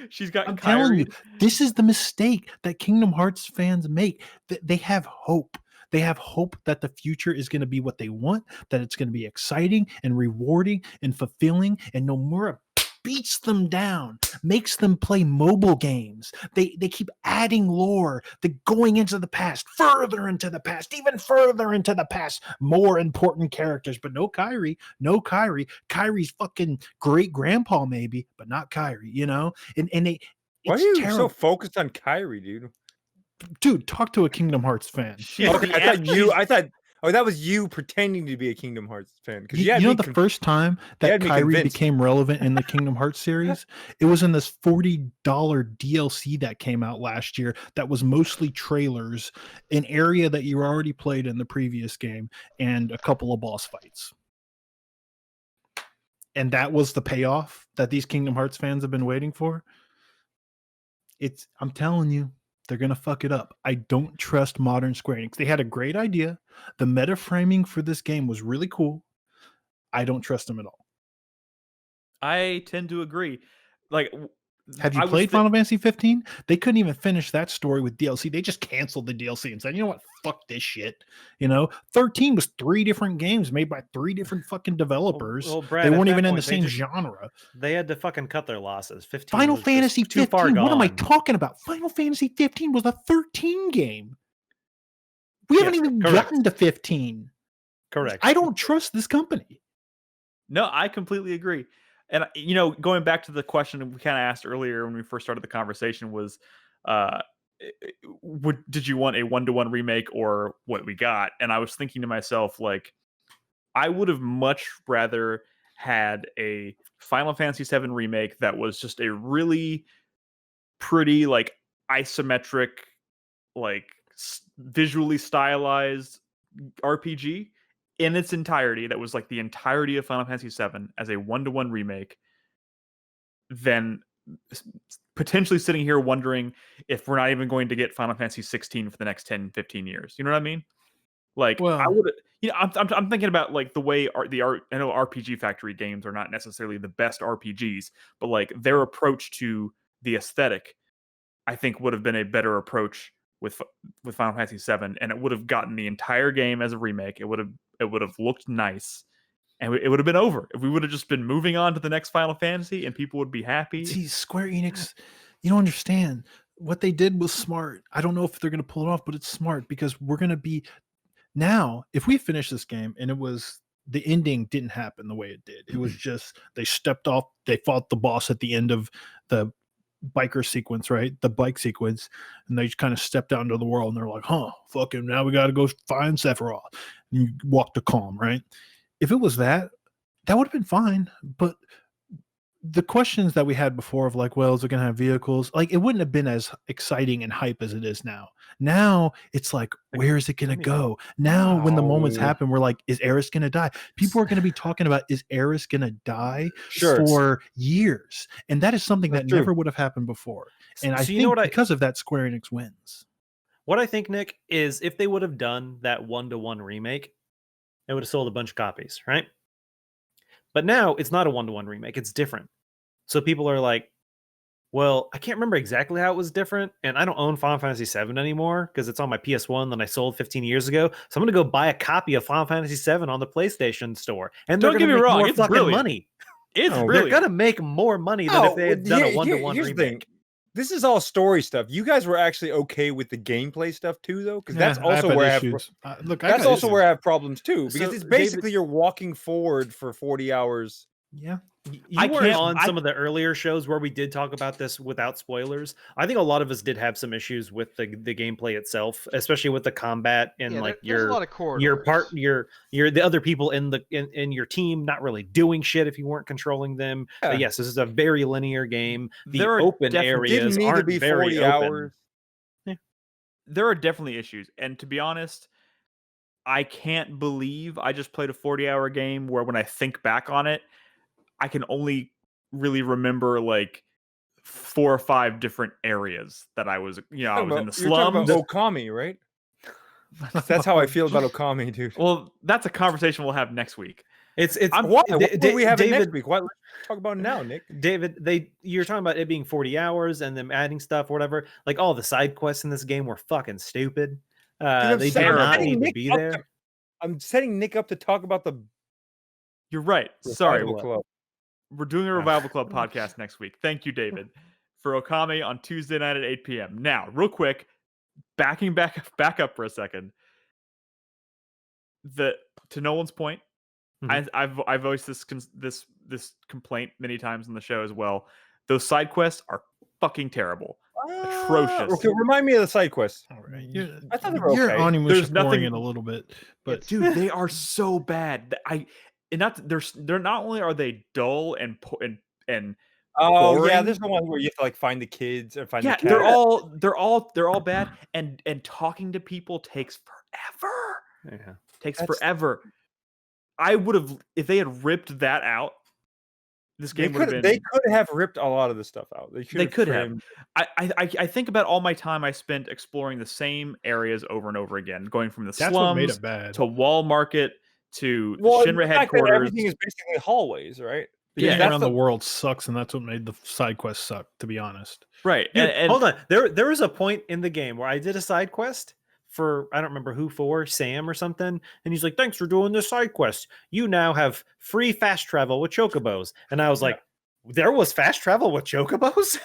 She's got. I'm Kyrie. telling you, this is the mistake that Kingdom Hearts fans make. They have hope. They have hope that the future is going to be what they want, that it's going to be exciting and rewarding and fulfilling, and Nomura beats them down, makes them play mobile games. They keep adding lore, going into the past, further into the past, even further into the past, more important characters, but no Kyrie. Kyrie's fucking great grandpa maybe, but not Kyrie, you know? And they Why are it's you terrible. so focused on Kyrie, dude? Dude, talk to a Kingdom Hearts fan. Okay, I thought that was you pretending to be a Kingdom Hearts fan. Because You know the first time that had me Kyrie convinced. became relevant in the Kingdom Hearts series, it was in this $40 DLC that came out last year that was mostly trailers, an area that you already played in the previous game, and a couple of boss fights. And that was the payoff that these Kingdom Hearts fans have been waiting for. I'm telling you, they're going to fuck it up. I don't trust modern Square Enix. They had a great idea. The meta framing for this game was really cool. I don't trust them at all. I tend to agree. Like, have you played Final Fantasy 15? They couldn't even finish that story with DLC. They just canceled the DLC and said, you know what? Fuck this shit. 13 was 3 different games made by 3 different fucking developers. Well, Brad, they at weren't that even in point, the they same just- genre. They had to fucking cut their losses. 15 Final was just Fantasy too far 15. What am I gone. talking about? Final Fantasy 15 was a 13 game. We haven't even correct. gotten to 15. Correct. I don't trust this company. No, I completely agree. And going back to the question we kind of asked earlier when we first started the conversation was, did you want a 1-to-1 remake or what we got? And I was thinking to myself, like, I would have much rather had a Final Fantasy VII remake that was just a really pretty, like, isometric, like, visually stylized RPG in its entirety, that was like the entirety of Final Fantasy VII as a 1-to-1 remake, than potentially sitting here wondering if we're not even going to get Final Fantasy 16 for the next 10, 15 years. You know what I mean? Like, I would, I'm thinking about like the way I know RPG Factory games are not necessarily the best RPGs, but like their approach to the aesthetic, I think would have been a better approach with Final Fantasy VII, and it would have gotten the entire game as a remake. It would have looked nice, and it would have been over. If we would have just been moving on to the next Final Fantasy, and people would be happy. See, Square Enix, you don't understand. What they did was smart. I don't know if they're going to pull it off, but it's smart because we're going to be now. If we finish this game and the ending didn't happen the way it did, it was just they stepped off. They fought the boss at the end of the biker sequence, right? The bike sequence, and they just kind of stepped out into the world and they're like, fucking now we got to go find Sephiroth. And you walk to calm, right? if it was that would have been fine. But the questions that we had before of like, well, is it going to have vehicles? Like, it wouldn't have been as exciting and hype as it is now. Now it's like, where is it going to go? Now, when the moments happen, we're like, is Aerith going to die? People are going to be talking about, is Aerith going to die for years? And that is something that never would have happened before. And I think because of that, Square Enix wins. What I think, Nick, is if they would have done that 1-to-1 remake, it would have sold a bunch of copies, right? But now it's not a 1-to-1 remake. It's different. So people are like, well, I can't remember exactly how it was different. And I don't own Final Fantasy VII anymore because it's on my PS1 that I sold 15 years ago. So I'm going to go buy a copy of Final Fantasy VII on the PlayStation Store. And they're going to make more fucking money. It's brilliant. They're going to make more money than if they had done a 1-to-1 remake. This is all story stuff. You guys were actually okay with the gameplay stuff too, though, because that's also where I have problems too. Because it's basically you're walking forward for 40 hours. Yeah. You weren't on some of the earlier shows where we did talk about this without spoilers. I think a lot of us did have some issues with the gameplay itself, especially with the combat and like the other people in your team not really doing shit if you weren't controlling them. Yeah. But yes, this is a very linear game. The open areas aren't very open. Yeah. There are definitely issues, and to be honest, I can't believe I just played a 40-hour game where when I think back on it, I can only really remember like 4 or 5 different areas that I was, I was in the slums. You're talking about Okami, right? That's how I feel about Okami, dude. Well, that's a conversation we'll have next week. Why we have it next week? Why let's talk about it now, Nick? David, you're talking about it being 40 hours and them adding stuff or whatever. Like all the side quests in this game were fucking stupid. They did not need to be there. I'm setting Nick up to talk about the. You're right. Sorry. We're doing a Revival Club podcast next week. Thank you, David, for Okami on Tuesday night at 8 p.m. Now, real quick, backing back up for a second. To Nolan's point, I've voiced this complaint many times on the show as well. Those side quests are fucking terrible, atrocious. Okay, remind me of the side quests. All right, I thought they were okay. There's nothing in a little bit, but dude, they are so bad. They're not only are they dull and boring, there's the one where you have to like find the kids or find the cats. they're all bad, and talking to people takes forever. Forever. I would have, if they had ripped that out, this game would have been. They could have ripped a lot of the stuff out. They could have. I think about all my time I spent exploring the same areas over and over again, going from the slums to Wall Market to Shinra headquarters. Everything is basically hallways, right? Because around the world sucks, and that's what made the side quest suck, to be honest. Right. Dude, and hold on. There was a point in the game where I did a side quest for, I don't remember who for, Sam or something. And he's like, thanks for doing this side quest. You now have free fast travel with chocobos. And I was like, there was fast travel with chocobos?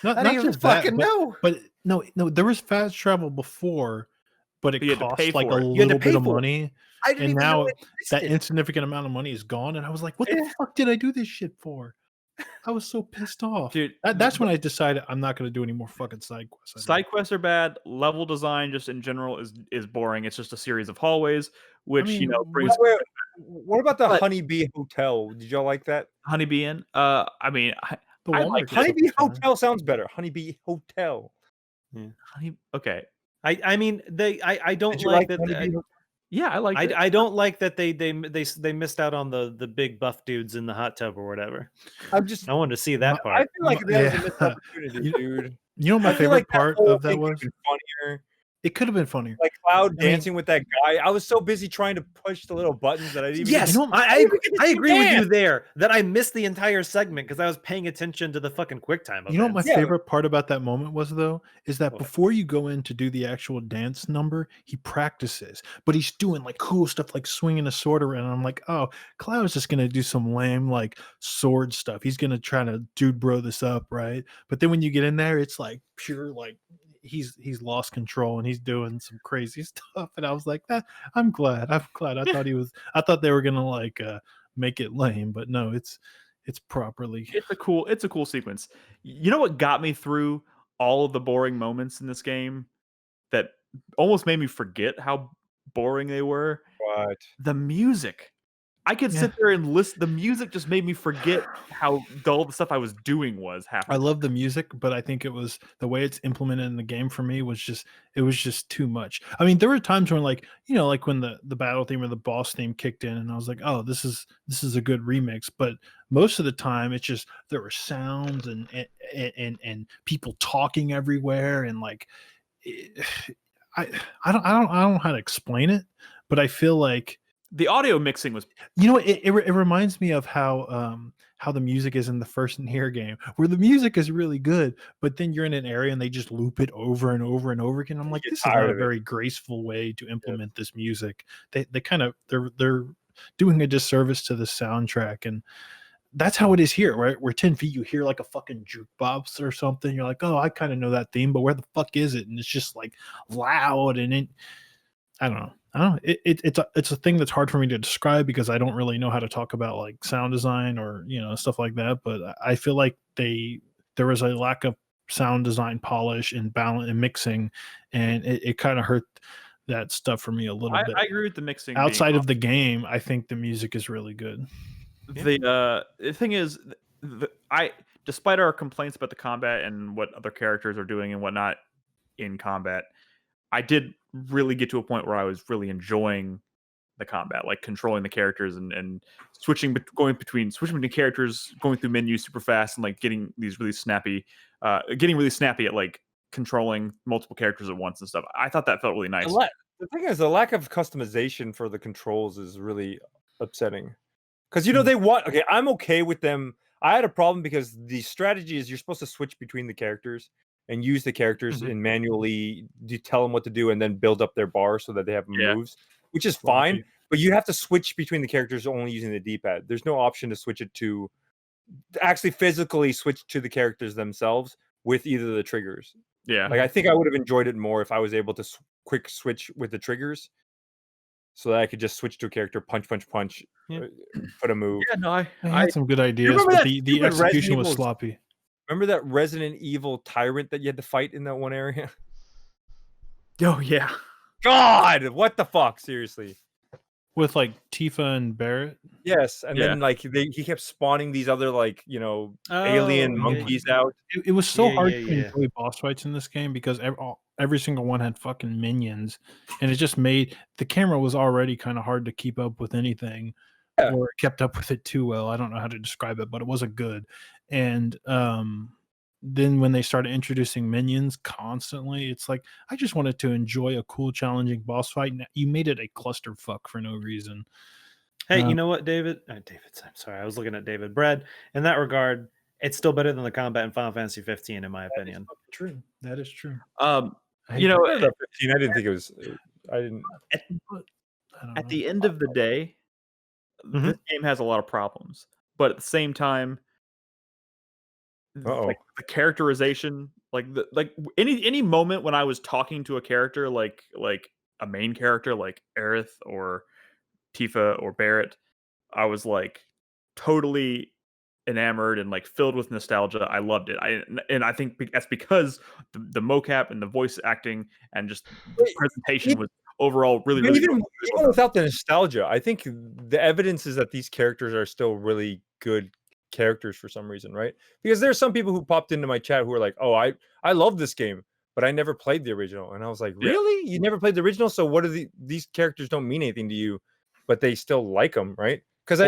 I didn't even fucking know. But no, there was fast travel before, but it cost like a little bit of money. And now that insignificant amount of money is gone. And I was like, what the fuck did I do this shit for? I was so pissed off. Dude, that's when I decided I'm not going to do any more fucking side quests. Side quests are bad. Level design just in general is boring. It's just a series of hallways, which, brings... What about the Honeybee Hotel? Did y'all like that? Honeybee Inn? Honeybee Hotel sounds better. Honeybee Hotel. Yeah. Okay. I don't like that. Yeah, I like it. I don't like that they missed out on the big buff dudes in the hot tub or whatever. I wanted to see that part. I feel like that was a missed opportunity, dude. You know what my favorite part of that was? Funnier. It could have been funnier. Like Cloud dancing with that guy. I was so busy trying to push the little buttons that I didn't even... Yes, I agree with you there, that I missed the entire segment because I was paying attention to the fucking QuickTime events. You know what my favorite part about that moment was, though? Is that before you go in to do the actual dance number, he practices. But he's doing like cool stuff like swinging a sword around. And I'm like, oh, Cloud's just going to do some lame like sword stuff. He's going to try to dude bro this up, right? But then when you get in there, it's like pure like... He's lost control and he's doing some crazy stuff, and I was like, I'm glad. I thought they were gonna like make it lame, but no, it's properly. It's a cool sequence. You know what got me through all of the boring moments in this game that almost made me forget how boring they were? What? The music. I could sit there and listen. The music just made me forget how dull the stuff I was doing was. I love the music, but I think it was the way it's implemented in the game for me was just too much. I mean, there were times when like when the battle theme or the boss theme kicked in, and I was like, oh, this is a good remix. But most of the time, it's just there were sounds and people talking everywhere, and like I don't know how to explain it, but I feel like the audio mixing was. It reminds me of how the music is in the first Nier game, where the music is really good, but then you're in an area and they just loop it over and over and over again. I'm like, this is not a very graceful way to implement this music. They're doing a disservice to the soundtrack, and that's how it is here, right? Where 10 feet you hear like a fucking jukebox or something. You're like, oh, I kind of know that theme, but where the fuck is it? And it's just like loud, and I don't know. It's a thing that's hard for me to describe because I don't really know how to talk about like sound design or stuff like that. But I feel like there was a lack of sound design polish and balance and mixing, and it kind of hurt that stuff for me a little bit. I agree with the mixing. Outside of the game, I think the music is really good. The thing is, despite our complaints about the combat and what other characters are doing and whatnot in combat, I did really get to a point where I was really enjoying the combat, like controlling the characters and switching between characters, going through menus super fast, and like getting really snappy at like controlling multiple characters at once and stuff. I thought that felt really nice. The thing is, the lack of customization for the controls is really upsetting. Because I'm okay with them. I had a problem because the strategy is you're supposed to switch between the characters and use the characters and manually tell them what to do and then build up their bar so that they have moves, which is fine. But you have to switch between the characters only using the D-pad. There's no option to switch it to actually physically switch to the characters themselves with either the triggers. Yeah. Like I think I would have enjoyed it more if I was able to quick switch with the triggers so that I could just switch to a character, punch, put a move. Yeah, no, I had some good ideas, but the execution was sloppy. Remember that Resident Evil tyrant that you had to fight in that one area? Oh, yeah. God, what the fuck? Seriously. With like Tifa and Barrett? Yes, and then like he kept spawning these other like, alien monkeys out. It was so hard to enjoy boss fights in this game because every single one had fucking minions, and it just made the camera was already kind of hard to keep up with anything. Or it kept up with it too well. I don't know how to describe it, but it wasn't good. And then when they started introducing minions constantly, it's like I just wanted to enjoy a cool, challenging boss fight. And you made it a clusterfuck for no reason. Hey, you know what, David? I'm sorry, I was looking at David. Brad, in that regard, it's still better than the combat in Final Fantasy 15, in my opinion. True. That is true. At 15, I didn't think it was. I didn't. At the end of the day, this game has a lot of problems, but at the same time, like the characterization, like any moment when I was talking to a character, like a main character like Aerith or Tifa or Barrett, I was like totally enamored and like filled with nostalgia. I loved it. I think that's because the mocap and the voice acting and just the presentation was overall really even without the nostalgia, I think the evidence is that these characters are still really good characters for some reason, right? Because there's some people who popped into my chat who were like, oh, I love this game, but I never played the original. And I was like, really? You never played the original? So what are these characters don't mean anything to you, but they still like them, right? Because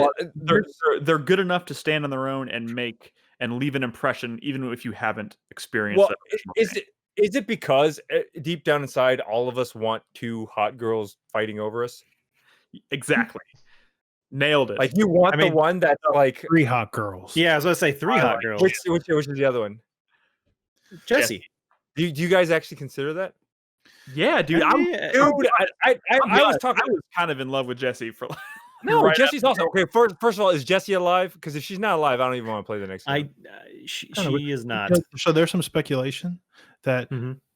they're good enough to stand on their own and leave an impression, even if you haven't experienced that. Is it because deep down inside, all of us want two hot girls fighting over us? Exactly. Nailed it. Like you want the one that's like 3 hot girls. Yeah, I was going to say 3 hot girls. Which is the other one? Jessie. Do you guys actually consider that? Yeah, dude. I was kind of in love with Jessie for. No, right Jessie's awesome. Okay, first of all, is Jessie alive? Because if she's not alive, I don't even want to play the next game. She is not. So there's some speculation that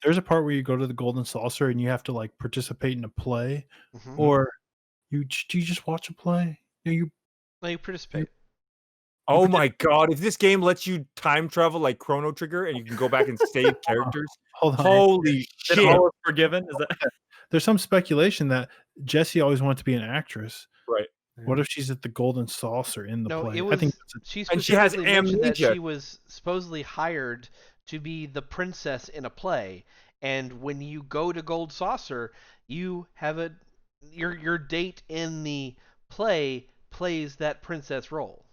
there's a part where you go to the Golden Saucer and you have to like participate in a play, or do you just watch a play? No, you participate. Oh my god! If this game lets you time travel like Chrono Trigger and you can go back and save characters, holy shit! All is forgiven. Is that? There's some speculation that Jessie always wanted to be an actress, right? What if she's at the Golden Saucer in the No, play? it I was. think She And she has specifically mentioned that amnesia. she was supposedly hired to be the princess in a play, and when you go to Gold Saucer, you have your date in the play plays that princess role.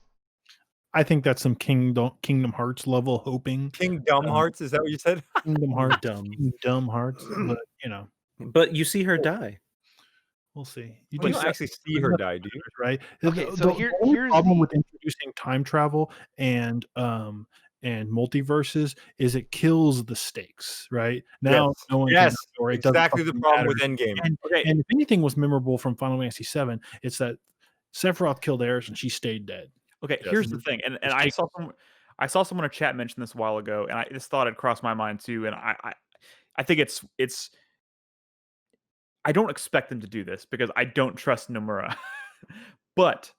I think that's some Kingdom Hearts level hoping. Kingdom Hearts, is that what you said? Kingdom Hearts, Dumb. Kingdom Hearts, but But you see her die. we'll see. You don't actually see her die, do you? Right? Okay, so the only here's problem the- with introducing time travel and multiverses is it kills the stakes. Right now, Yes. no one can Yes, know, or it doesn't exactly the fucking problem matter. with Endgame. And, and if anything was memorable from Final Fantasy VII, it's that Sephiroth killed Aerith and she stayed dead. Okay, Yes. here's the thing, and I saw someone in chat mention this a while ago, and this thought had crossed my mind too, and I think it's I don't expect them to do this because I don't trust Nomura, but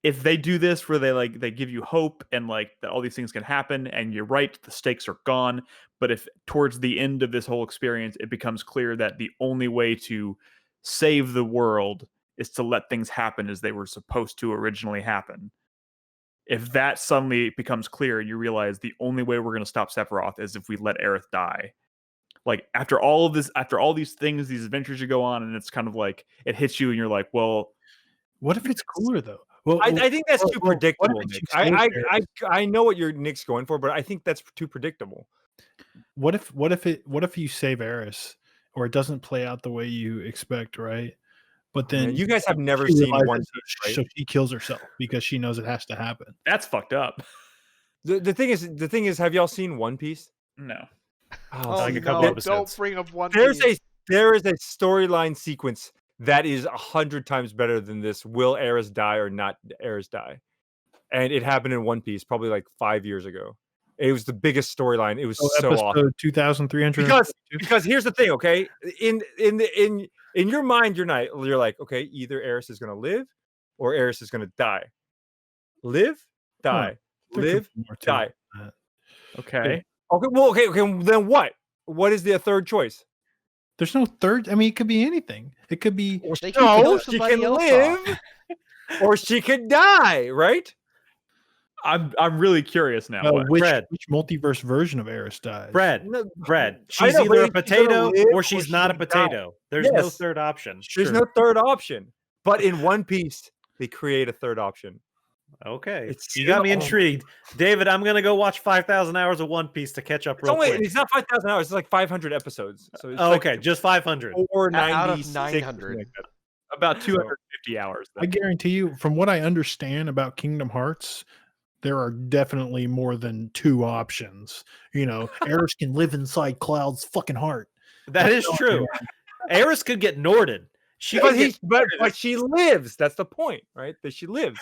if they do this where they give you hope and that all these things can happen, and you're right, the stakes are gone, but if towards the end of this whole experience it becomes clear that the only way to save the world is to let things happen as they were supposed to originally happen. If that suddenly becomes clear and you realize the only way we're going to stop Sephiroth is if we let Aerith die. After all of this, after all these things, these adventures you go on, and it's kind of it hits you and you're like, well, What if it's cooler though? Well, I think that's too what if predictable, it Nick. stays there? I know what Nick's going for, but I think that's too predictable. What if you save Eris or it doesn't play out the way you expect, right? But then Man, you guys have never she seen realizes One that- Piece, right? so she kills herself because she knows it has to happen. that's fucked up. The thing is, have y'all seen One Piece? No. Oh, Like see, a couple no, episodes. don't bring up One there is Piece. a storyline sequence that is 100 times better than this. Will Aerith die or not Aerith die? And it happened in One Piece probably 5 years ago. It was the biggest storyline. It was so awesome. Episode 2,300. Because here's the thing, okay? In your mind, you're like, okay, either Aerith is gonna live or Aerith is gonna die. Live, die, live, die. Okay. Okay, well, okay. Then what? What is the third choice? There's no third. I mean, it could be anything. It could be. They can kill She somebody can else live, or she could die. Right? I'm really curious now. What? Which Brad. multiverse version of Eris dies? Brad, No, Brad, I she's know, but either a she's gonna potato live or or she's she's not a gonna die. potato. There's no Yes. third option. There's no third option. But in One Piece, they create a third option. Okay. It's You got me still- intrigued. David, I'm going to go watch 5,000 hours of One Piece to catch up It's real quick. It's not 5,000 hours. It's 500 episodes. So it's Oh, okay, just 500. 496 Out of or something 900. like that. About 250 hours. I guarantee you, from what I understand about Kingdom Hearts, there are definitely more than two options. Eris can live inside Cloud's fucking heart. That is true. Eris could get Norded. She But, could get but she lives. That's the point, right? That she lives.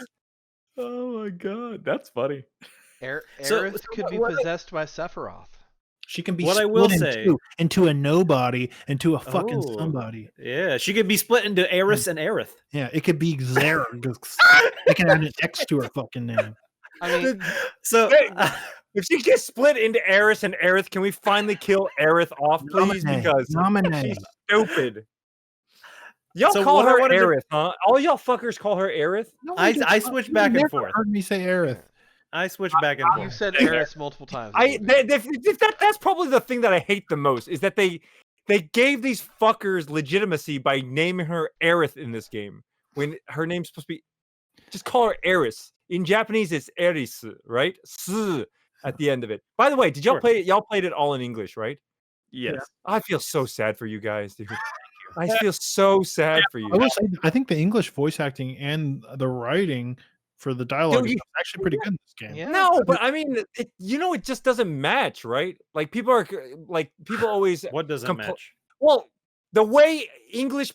Oh my god, that's funny. So- Aerith could be what- possessed by Sephiroth. She can be What I split will in say- two, into a nobody, into a fucking Oh. somebody. Yeah, she could be split into Eris and Aerith. Yeah, it could be Zara. They can add an X to her fucking name. I mean, So Hey, If she gets split into Eris and Aerith, can we finally kill Aerith off, please? Nominate. Because Nominate. she's stupid. Y'all So call what I her wanted to- Aerith, huh? All y'all fuckers call her Aerith. No, I you switch you back and never forth. Heard me say Aerith. I switch back and you forth. said Aerith multiple times. That's probably the thing that I hate the most is that they gave these fuckers legitimacy by naming her Aerith in this game when her name's supposed to be just call her Eris. In Japanese, it's Eris, right? S at the end of it. By the way, did y'all Sure. play it? Y'all played it all in English, right? Yes. I feel so sad for you guys, dude. I feel so sad for you. I will say, I think the English voice acting and the writing for the dialogue is you- actually pretty good in this game. Yeah. No, but I mean, it just doesn't match, right? Like people always What doesn't compl- match? Well, the way English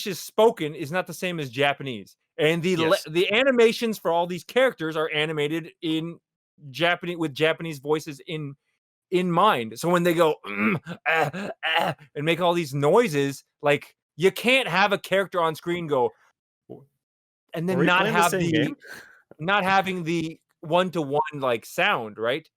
is spoken is not the same as Japanese, and Yes. the animations for all these characters are animated in Japanese with Japanese voices in mind. So when they go and make all these noises, like you can't have a character on screen go and then Are we not playing the have same game? not having the one-to-one like sound, right?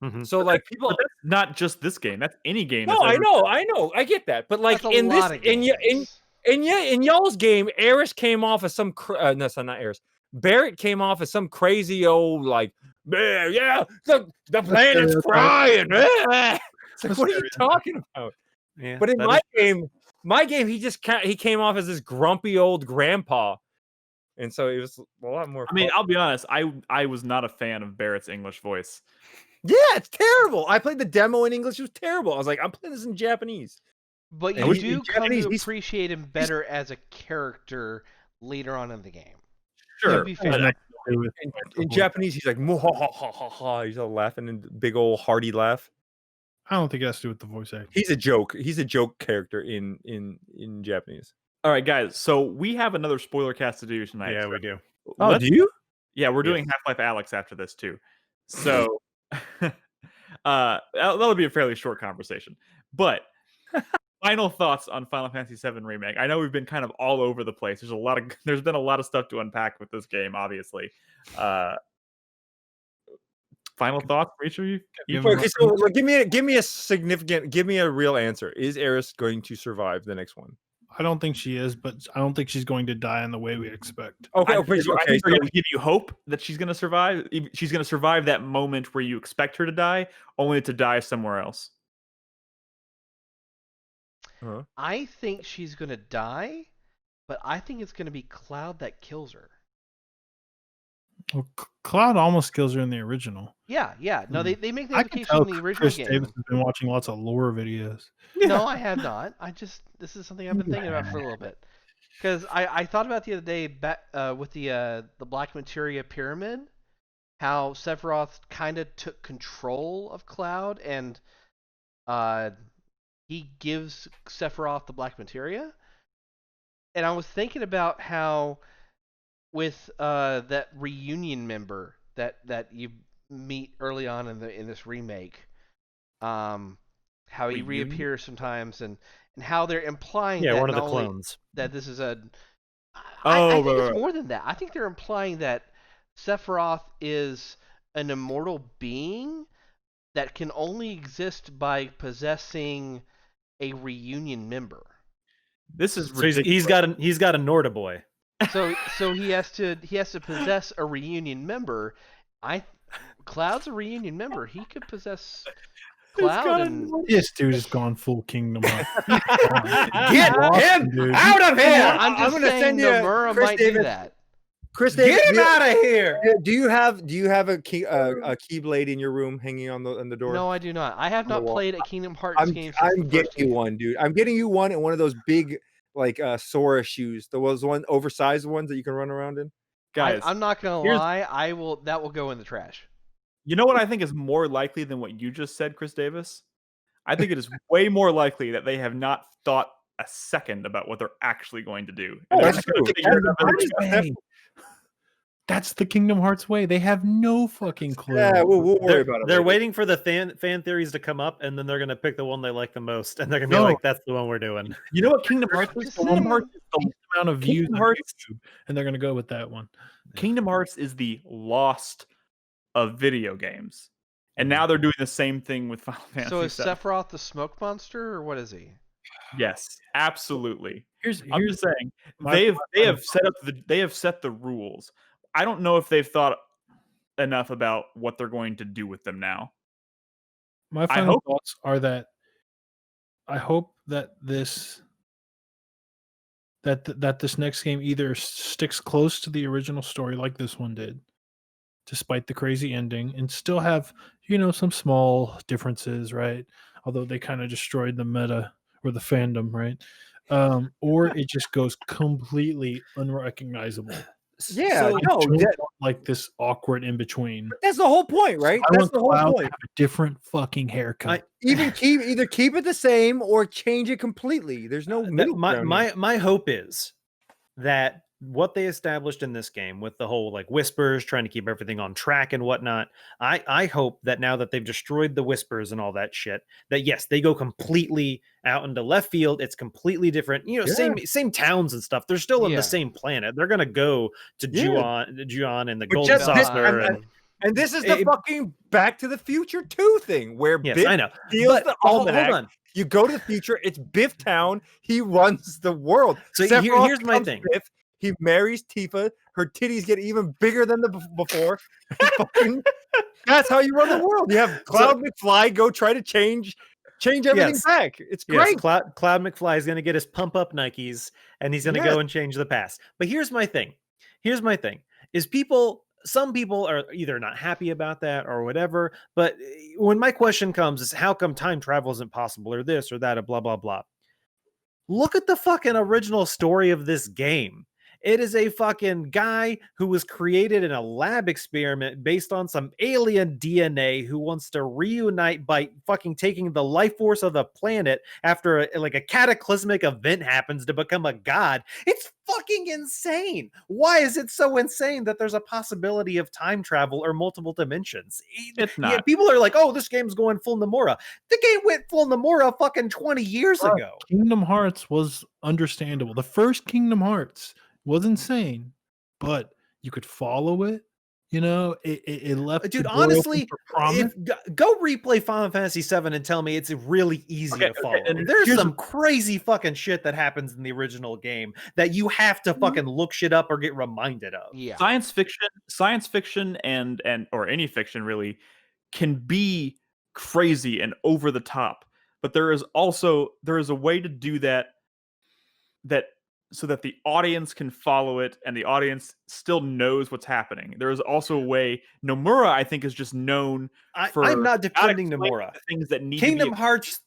Mhm. So like people But that's not just this game. That's any game. No, that's I ever- know, I get that. But like That's a in this lot of in games. And yeah, in y'all's game, Aris came off as some no, sorry, not Aris. Barrett came off as some crazy old like, yeah, the planet's crying. It's like, what are you talking about? Yeah, But in my game, he came off as this grumpy old grandpa, and so it was a lot more. I mean, fun. I'll be honest. I was not a fan of Barrett's English voice. Yeah, it's terrible. I played the demo in English. It was terrible. I was like, I'm playing this in Japanese. But And you in do come Japanese, to he's- appreciate him better as a character later on in the game. Sure. To be fair. In Japanese, he's like, "Mo ha ha ha ha ha." He's all laughing and big old hearty laugh. I don't think it has to do with the voice acting. He's a joke. He's a joke character in Japanese. All right, guys. So we have another spoiler cast to do tonight. Yeah, so we do. Oh, let's- do you? Yeah, we're doing Half-Life Alyx after this too. So that'll be a fairly short conversation. But final thoughts on Final Fantasy VII Remake. I know we've been kind of all over the place. There's been a lot of stuff to unpack with this game, obviously. Final thoughts for each of you? Okay, so like, give me a real answer. Is Aris going to survive the next one? I don't think she is, but I don't think she's going to die in the way we expect. Okay, I okay, think so they're going to give you hope that she's going to survive. She's going to survive that moment where you expect her to die, only to die somewhere else. I think she's going to die, but I think it's going to be Cloud that kills her. Well, Cloud almost kills her in the original. Yeah. No, they make the I can implication tell in the original Chris game. Davis has been watching lots of lore videos. No, I have not. This is something I've been thinking about for a little bit. Because I thought about the other day with the Black Materia Pyramid, how Sephiroth kind of took control of Cloud and he gives Sephiroth the Black Materia. And I was thinking about how with that reunion member that you meet early on in this remake, how he reappears sometimes and how they're implying that one of the not only clones. that this is a Oh, I think right. it's more than that. I think they're implying that Sephiroth is an immortal being that can only exist by possessing a reunion member. This is So ridiculous. he's got a Norda boy. So he has to possess a reunion member. Cloud's a reunion member. He could possess Cloud and This dude has gone full Kingdom Hearts. Get him out of here! I'm just gonna saying send you Nomura Chris might Davis. do that. Chris Davis, Get him out of here! Do you have a keyblade in your room hanging on the door? No, I do not. I have On the not wall. played a Kingdom Hearts game. Since I'm the getting first you game. one, dude. I'm getting you one in one of those big like Sora shoes. There was one oversized ones that you can run around in. Guys, I'm not gonna lie. That will go in the trash. you know what I think is more likely than what you just said, Chris Davis? I think it is way more likely that they have not thought a second about what they're actually going to do. And they're that's just gonna true. figure it out That's as they true. go. That's the Kingdom Hearts way. They have no fucking clue. Yeah, we'll worry about it. They're later. waiting for the fan theories to come up, and then they're gonna pick the one they like the most, and they're gonna be No. like, "That's the one we're doing." You know what Kingdom Hearts is? Just Kingdom saying. Hearts is the Least amount of views Kingdom on Hearts- YouTube, and they're gonna go with that one. Kingdom Hearts is the Lost of video games. And now they're doing the same thing with Final Fantasy So is VII. Sephiroth the smoke monster, or what is he? Yes, absolutely. Here's I'm just saying my- they have set the rules. I don't know if they've thought enough about what they're going to do with them now. my final hope- thoughts are that I hope that this next game either sticks close to the original story like this one did, despite the crazy ending, and still have, some small differences, right? Although they kind of destroyed the meta or the fandom, right? Or it just goes completely unrecognizable. Yeah, I no, don't want, like this awkward in between. that's the whole point, right? I That's want the whole Cloud to point. have a different fucking haircut. Either keep it the same or change it completely. There's no middle ground. My hope is that what they established in this game with the whole like whispers, trying to keep everything on track and whatnot. I hope that now that they've destroyed the whispers and all that shit, that yes, they go completely out into left field. It's completely different. Same towns and stuff. They're still on Yeah. the same planet. They're gonna go to Juon and the But Golden just- Saucer. And this is the fucking Back to the Future 2 thing where Yes, Biff I know. steals But the hold almanac. on. You go to the future. It's Biff Town. He runs the world. So Sephiroth here's my becomes thing. Biff. He marries Tifa. Her titties get even bigger than the before. Fucking, that's how you run the world. You have Cloud McFly go try to change everything back. It's great. Yes, Cloud McFly is going to get his pump up Nikes and he's going to go and change the past. But here's my thing. Is some people are either not happy about that or whatever. But when my question comes is how come time travel isn't possible or this or that or blah, blah, blah. Look at the fucking original story of this game. It is a fucking guy who was created in a lab experiment based on some alien DNA who wants to reunite by fucking taking the life force of the planet after a cataclysmic event happens to become a god. It's fucking insane. Why is it so insane that there's a possibility of time travel or multiple dimensions? It's not. Yeah, people are like, oh, this game's going full Nomura. The game went full Nomura fucking 20 years ago. Kingdom Hearts was understandable. The first Kingdom Hearts was insane, but you could follow it. You know, it left. Dude, honestly, go replay Final Fantasy VII and tell me it's really easy to follow. And there's some crazy fucking shit that happens in the original game that you have to fucking look shit up or get reminded of. Yeah, science fiction, and or any fiction really can be crazy and over the top, but there is a way to do that so that the audience can follow it and the audience still knows what's happening. There is also a way. Nomura, I think, is just known for. I'm not defending Nomura. Things that need Kingdom Hearts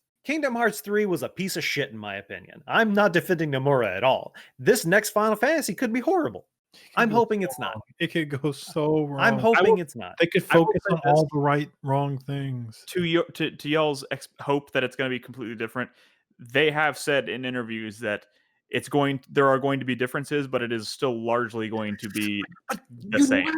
3 was a piece of shit in my opinion. I'm not defending Nomura at all. This next Final Fantasy could be horrible. I'm hoping it's not. It could go so wrong. I'm hoping it's not. They could focus on all the wrong things. To y'all's hope that it's going to be completely different. They have said in interviews that there are going to be differences, but it is still largely going to be the same.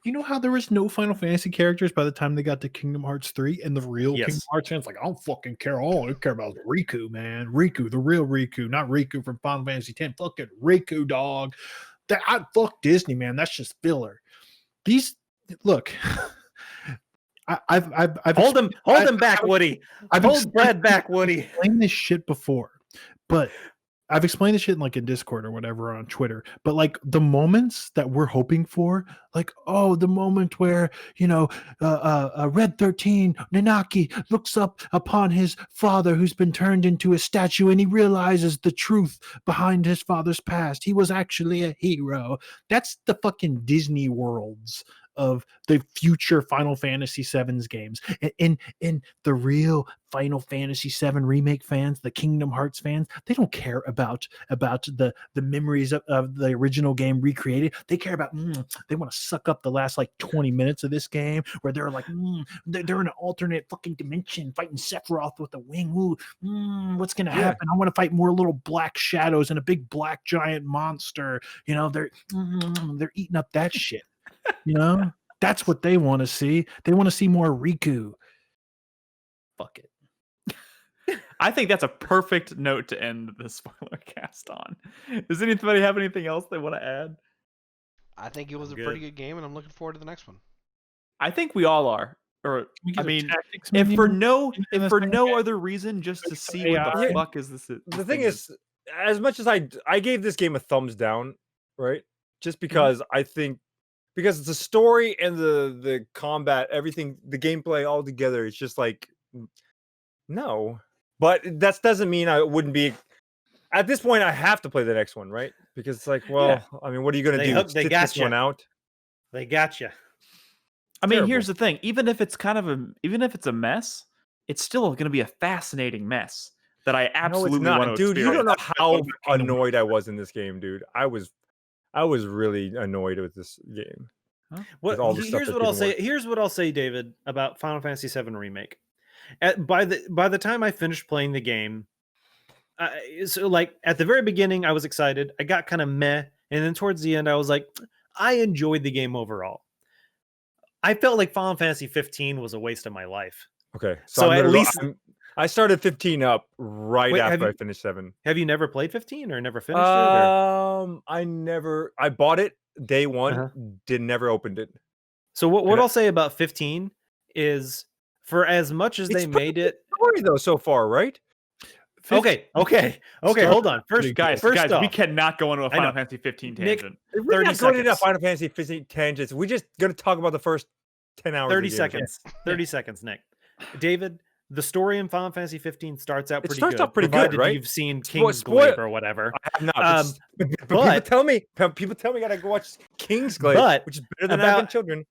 You know how there was no Final Fantasy characters by the time they got to Kingdom Hearts 3, and the real Kingdom Hearts fans like, I don't fucking care. All I care about is Riku, man. Riku, the real Riku, not Riku from Final Fantasy X. Fucking Riku, dog. Fuck Disney, man. That's just filler. Look. I've hold him back, Woody. I've hold Brad back, Woody. Explained this shit before, but I've explained this shit in Discord or whatever on Twitter. But the moments that we're hoping for, the moment where Red 13 Nanaki looks up upon his father who's been turned into a statue, and he realizes the truth behind his father's past. He was actually a hero. That's the fucking Disney worlds of the future Final Fantasy VII's games. And the real Final Fantasy VII Remake fans, the Kingdom Hearts fans, they don't care about the memories of the original game recreated. They care about, they want to suck up the last 20 minutes of this game where they're they're in an alternate fucking dimension fighting Sephiroth with a wing. What's going to happen? I want to fight more little black shadows and a big black giant monster. They're eating up that shit. That's what they want to see. They want to see more Riku. Fuck it. I think that's a perfect note to end the spoiler cast on. Does anybody have anything else they want to add? I think it was a pretty good game, and I'm looking forward to the next one. I think we all are. Or I mean, if for no other reason, just to see what the fuck is this. The thing is, as much as I gave this game a thumbs down, right? Just because I think. Because it's the story and the combat, everything, the gameplay all together, it's just no. But that doesn't mean I wouldn't be. At this point, I have to play the next one, right? Because it's I mean, what are you going to do? They got this one out? They got you. I mean, here's the thing: even if it's a mess, it's still going to be a fascinating mess that I absolutely want to. Dude, you don't know how annoyed I was in this game, dude. I was really annoyed with this game. Huh? Here's what I'll say, David, about Final Fantasy VII Remake. By the time I finished playing the game, so at the very beginning, I was excited. I got kind of meh, and then towards the end, I was like, I enjoyed the game overall. I felt like Final Fantasy 15 was a waste of my life. Okay, so at least. I started 15 up after I finished 7. Have you never played 15 or never finished it? Or? I bought it day one, never opened it. So what I'll say about 15 is, for as much as they made it, story though so far, right? Okay. Hold on. Guys, off, we cannot go into a I know. Final Fantasy 15 Nick, tangent. We're 30 not going into seconds. Final Fantasy 15 tangents. We're just going to talk about the first 10 hours. 30 of the game. seconds. 30 seconds, Nick. David, the story in Final Fantasy 15 starts out pretty good. Off pretty good, provided right? you've seen Kingsglaive or whatever. I have not. But people tell me I gotta go watch Kingsglaive, which is better than having children.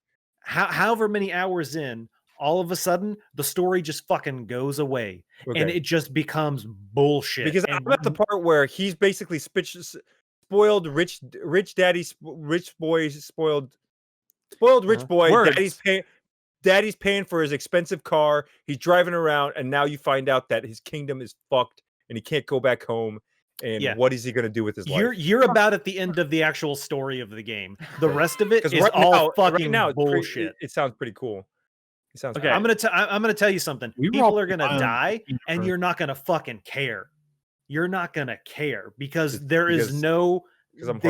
However many hours in, all of a sudden the story just fucking goes away, and it just becomes bullshit. Because I'm at the part where he's basically spoiled rich boy. Daddy's paying for his expensive car. He's driving around, and now you find out that his kingdom is fucked, and he can't go back home. And what is he going to do with his life? You're about at the end of the actual story of the game. The rest of it is all fucking bullshit. It sounds pretty cool. It sounds okay. I'm gonna tell you something. People are gonna die, and you're not gonna fucking care. You're not gonna care because they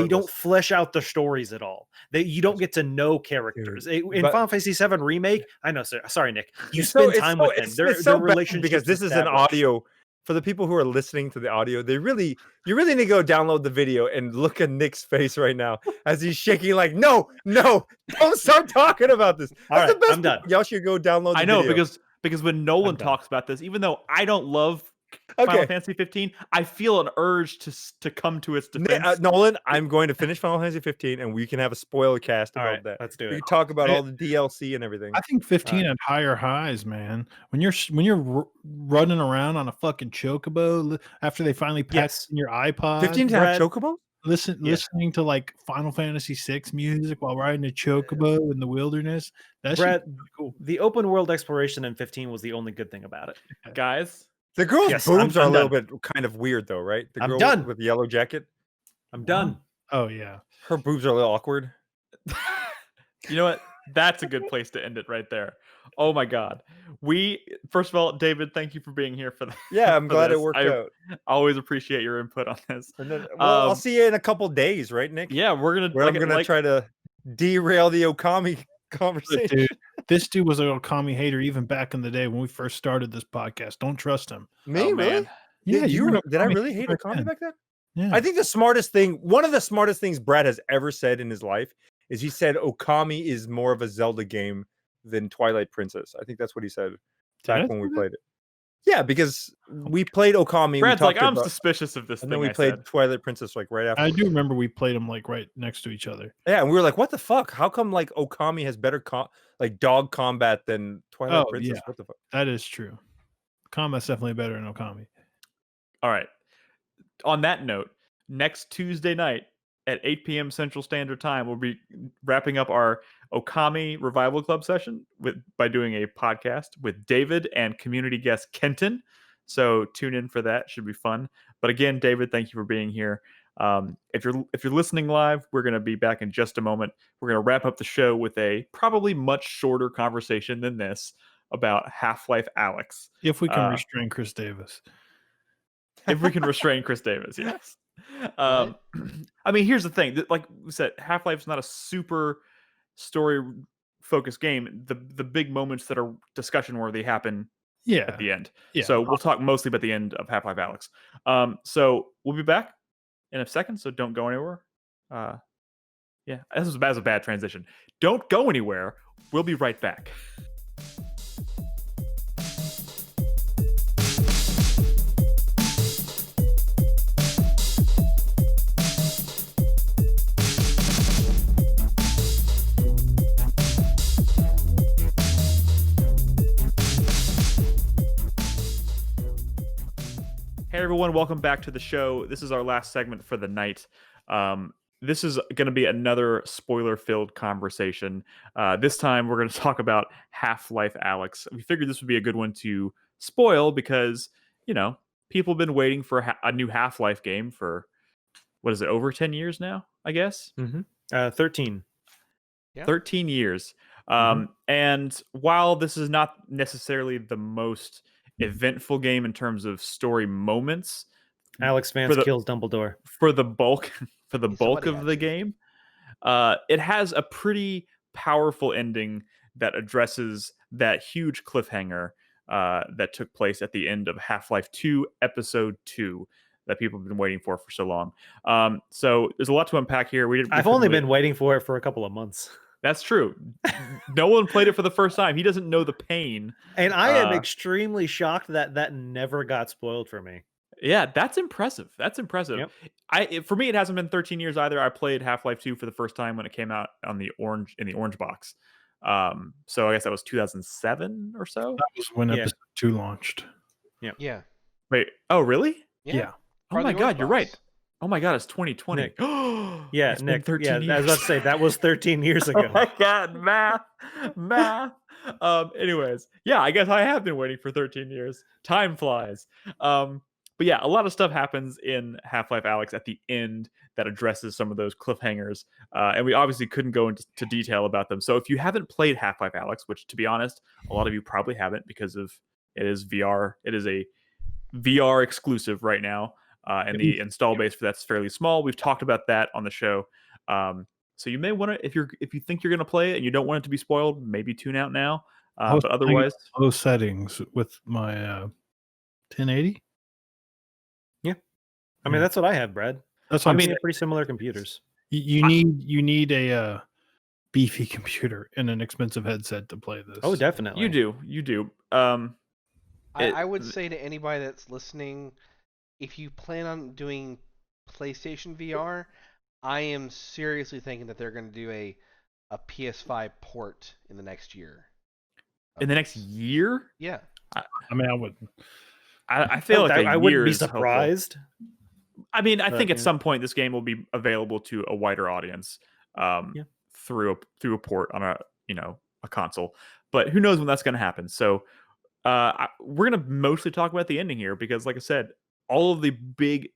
don't flesh out the stories at all. You don't get to know characters. In Final Fantasy 7 Remake, I know, sorry, Nick. You spend time with them. Their relationship, because this is an audio. For the people who are listening to the audio, you really need to go download the video and look at Nick's face right now as he's shaking like, no, don't start talking about this. All right, I'm done. Y'all should go download the video. I know, because when Nolan talks about this, even though I don't love Final Fantasy 15, I feel an urge to come to its defense. Nolan, I'm going to finish Final Fantasy 15, and we can have a spoiler cast about that. Let's do it. We can talk about all the DLC and everything. I think 15 had higher highs, man. When you're running around on a fucking chocobo after they finally patched in your iPod. 15 had chocobo? Listening to like Final Fantasy 6 music while riding a chocobo in the wilderness. That's cool. The open world exploration in 15 was the only good thing about it, guys. The girl's boobs are a little bit kind of weird, though, right? The girl with the yellow jacket. I'm done. Oh yeah, her boobs are a little awkward. You know what? That's a good place to end it right there. Oh my God. First of all, David, thank you for being here for that. Yeah, I'm glad it worked out. I always appreciate your input on this. And then, I'll see you in a couple days, right, Nick? Yeah, I'm gonna try to derail the Okami conversation. Dude, this dude was an Okami hater even back in the day when we first started this podcast. Don't trust him. Me, really? Yeah, did I really hate Okami back then? Yeah. I think one of the smartest things Brad has ever said in his life is he said Okami is more of a Zelda game than Twilight Princess. I think that's what he said back when we played it. Yeah, because we played Okami. Brad's like, I'm suspicious of this and thing. then we played Twilight Princess like right after. I do remember we played them like right next to each other. Yeah, and we were like, what the fuck? How come like Okami has better dog combat than Twilight Princess? Yeah. What the fuck? That is true. Combat's definitely better than Okami. All right. On that note, next Tuesday night at 8 p.m. Central Standard Time, we'll be wrapping up our Okami Revival Club session by doing a podcast with David and community guest Kenton. So tune in for that. Should be fun. But again, David, thank you for being here. If you're listening live, we're going to be back in just a moment. We're going to wrap up the show with a probably much shorter conversation than this about Half-Life Alyx. If we can restrain Chris Davis. If we can restrain Chris Davis, yes. I mean, here's the thing. Like we said, Half-Life's not a super story-focused game. The big moments that are discussion-worthy happen at the end. Yeah. So we'll talk mostly about the end of Half-Life Alyx. So we'll be back in a second, so don't go anywhere. Yeah, this was a bad transition. Don't go anywhere. We'll be right back. Hey everyone, welcome back to the show. This is our last segment for the night. This is going to be another spoiler-filled conversation. This time we're going to talk about Half-Life Alyx. We figured this would be a good one to spoil because, people have been waiting for a new Half-Life game for, what is it, over 10 years now, I guess? 13. Yeah. 13 years. And while this is not necessarily the most eventful game in terms of story moments, Alyx Vance kills Dumbledore. For the bulk of the game, it has a pretty powerful ending that addresses that huge cliffhanger that took place at the end of Half-Life 2 Episode 2 that people have been waiting for so long. So there's a lot to unpack here. I've only been waiting for it for a couple of months. That's true. No one played it for the first time. He doesn't know the pain. And I am extremely shocked that never got spoiled for me. Yeah, that's impressive. That's impressive. Yep. For me, it hasn't been 13 years either. I played Half-Life 2 for the first time when it came out in the orange box. So I guess that was 2007 or so. That was when episode 2 launched. Yeah. Wait, oh really? Yeah. Oh my god, you're right. Oh my god, it's 2020. Nick. Yeah, It's been Nick. 13 Yeah, years. I was about to say that was 13 years ago. Oh my god, math. Anyways, yeah, I guess I have been waiting for 13 years. Time flies. But yeah, a lot of stuff happens in Half-Life Alyx at the end that addresses some of those cliffhangers, and we obviously couldn't go into detail about them. So if you haven't played Half-Life Alyx, which to be honest, a lot of you probably haven't because of it is VR. It is a VR exclusive right now, and the install base for that's fairly small. We've talked about that on the show. So you may want to, if you think you're going to play it and you don't want it to be spoiled, maybe tune out now. But otherwise, those settings with my 1080. Yeah, I mean that's what I have, Brad. That's what I mean, pretty similar computers. You need a beefy computer and an expensive headset to play this. Oh, definitely. You do. I would say to anybody that's listening, if you plan on doing PlayStation VR, I am seriously thinking that they're going to do a PS5 port in the next year. In the next year? Yeah. I mean, I wouldn't. I feel like I wouldn't be surprised. I mean, I think at some point this game will be available to a wider audience through a port on a console. But who knows when that's going to happen? So we're going to mostly talk about the ending here because, like I said, all of the big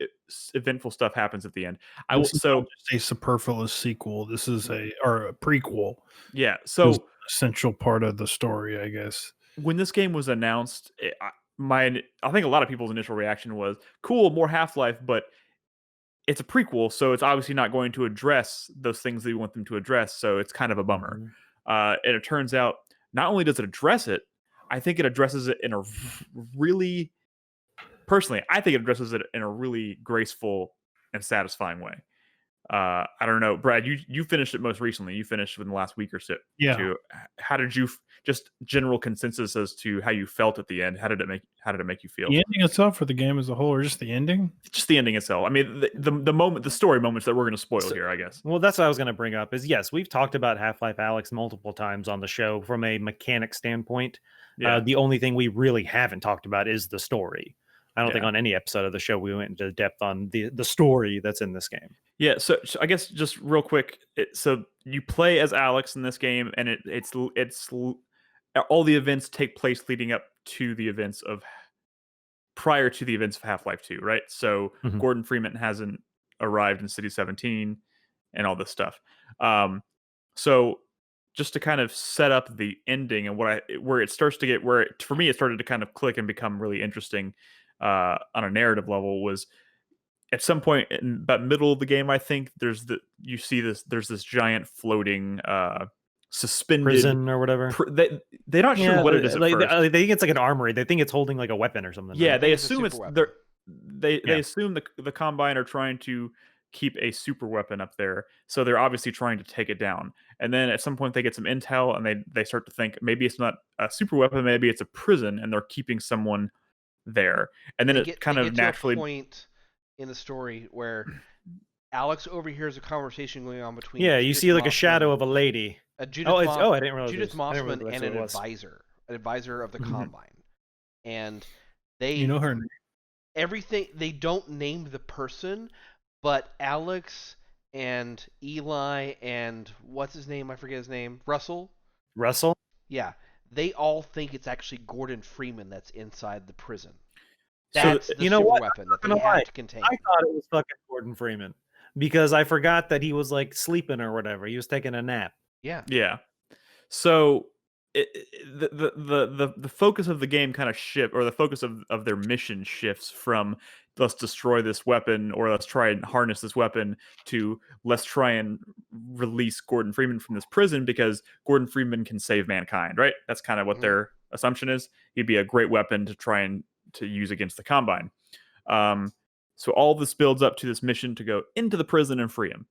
eventful stuff happens at the end. Just a superfluous sequel. This is a prequel. Yeah. So essential part of the story, I guess. When this game was announced, I think a lot of people's initial reaction was, cool, more Half-Life, but it's a prequel, so it's obviously not going to address those things that you want them to address, so it's kind of a bummer. And it turns out, not only does it address it, I think it addresses it in a really... Personally, I think it addresses it in a really graceful and satisfying way. I don't know, Brad. You finished it most recently. You finished within the last week or so. Yeah. How did you just general consensus as to how you felt at the end? How did it make you feel? The ending itself, or the game as a whole, or just the ending? Just the ending itself. I mean, the story moments that we're going to spoil here, I guess. Well, that's what I was going to bring up. Is yes, we've talked about Half-Life Alyx multiple times on the show from a mechanic standpoint. Yeah. The only thing we really haven't talked about is the story. I don't think on any episode of the show we went into depth on the story that's in this game. Yeah, so I guess just real quick, so you play as Alyx in this game, and it's all the events take place leading up to the events of prior to the events of Half-Life 2, right? So Gordon Freeman hasn't arrived in City 17 and all this stuff. So just to kind of set up the ending and where it starts to get for me it started to kind of click and become really interesting on a narrative level was at some point in about middle of the game, I think there's this giant floating suspended prison or whatever. They're not sure what it is at first. They think it's like an armory. They think it's holding like a weapon or something. Yeah, right? they assume they assume the Combine are trying to keep a super weapon up there, so they're obviously trying to take it down. And then at some point they get some intel and they start to think maybe it's not a super weapon, maybe it's a prison, and they're keeping someone there. And then it kind of naturally to a point in the story where Alyx overhears a conversation going on between you see like a shadow of a lady. I didn't realize Judith Mossman and an advisor of the Combine, and they her name. Everything they don't name the person, but Alyx and Eli and what's his name? I forget his name. Russell. Yeah, they all think it's actually Gordon Freeman that's inside the prison. That's the super weapon that they have to contain. I thought it was fucking Gordon Freeman because I forgot that he was like sleeping or whatever. He was taking a nap. Yeah. So the focus of the game kind of shift, or the focus of their mission shifts from let's destroy this weapon, or let's try and harness this weapon, to let's try and release Gordon Freeman from this prison because Gordon Freeman can save mankind, right? That's kind of what their assumption is. He'd be a great weapon to try and to use against the Combine. So all this builds up to this mission to go into the prison and free him.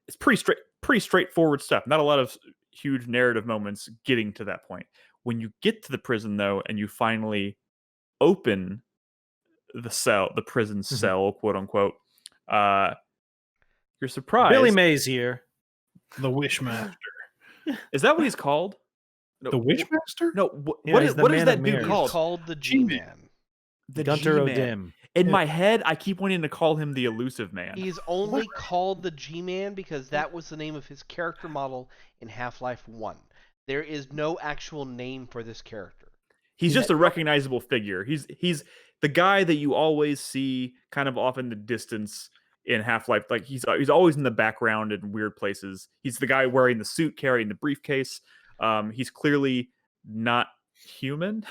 It's pretty straightforward stuff. Not a lot of huge narrative moments getting to that point. When you get to the prison, though, and you finally open the prison cell, quote unquote, you're surprised. Billy Mays here. The Wishmaster. Is that what he's called? No, The Wishmaster? No. Yeah, What he's is the what man is that of dude mirrors. called? He's called the G-Man. The Gunter G-Man. O'Dim. In my head, I keep wanting to call him the Elusive Man. He's only called the G-Man because that was the name of his character model in Half-Life 1. There is no actual name for this character. He's just a recognizable figure. He's the guy that you always see kind of off in the distance in Half-Life. Like he's always in the background in weird places. He's the guy wearing the suit, carrying the briefcase. He's clearly not human.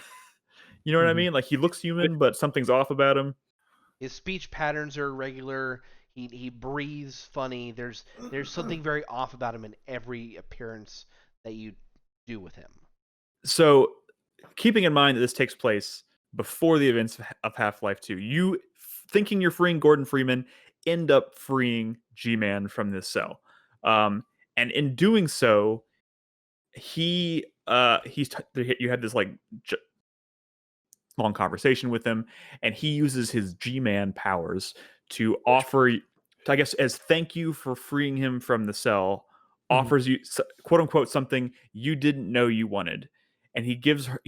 You know what I mean? Like he looks human, but something's off about him. His speech patterns are irregular. He breathes funny. There's something very off about him in every appearance that you do with him. So, keeping in mind that this takes place before the events of Half-Life 2, you thinking you're freeing Gordon Freeman end up freeing G-Man from this cell. And in doing so, you had this like long conversation with him, and he uses his G-Man powers to offer, I guess, as thank you for freeing him from the cell, offers you, quote unquote, something you didn't know you wanted. And he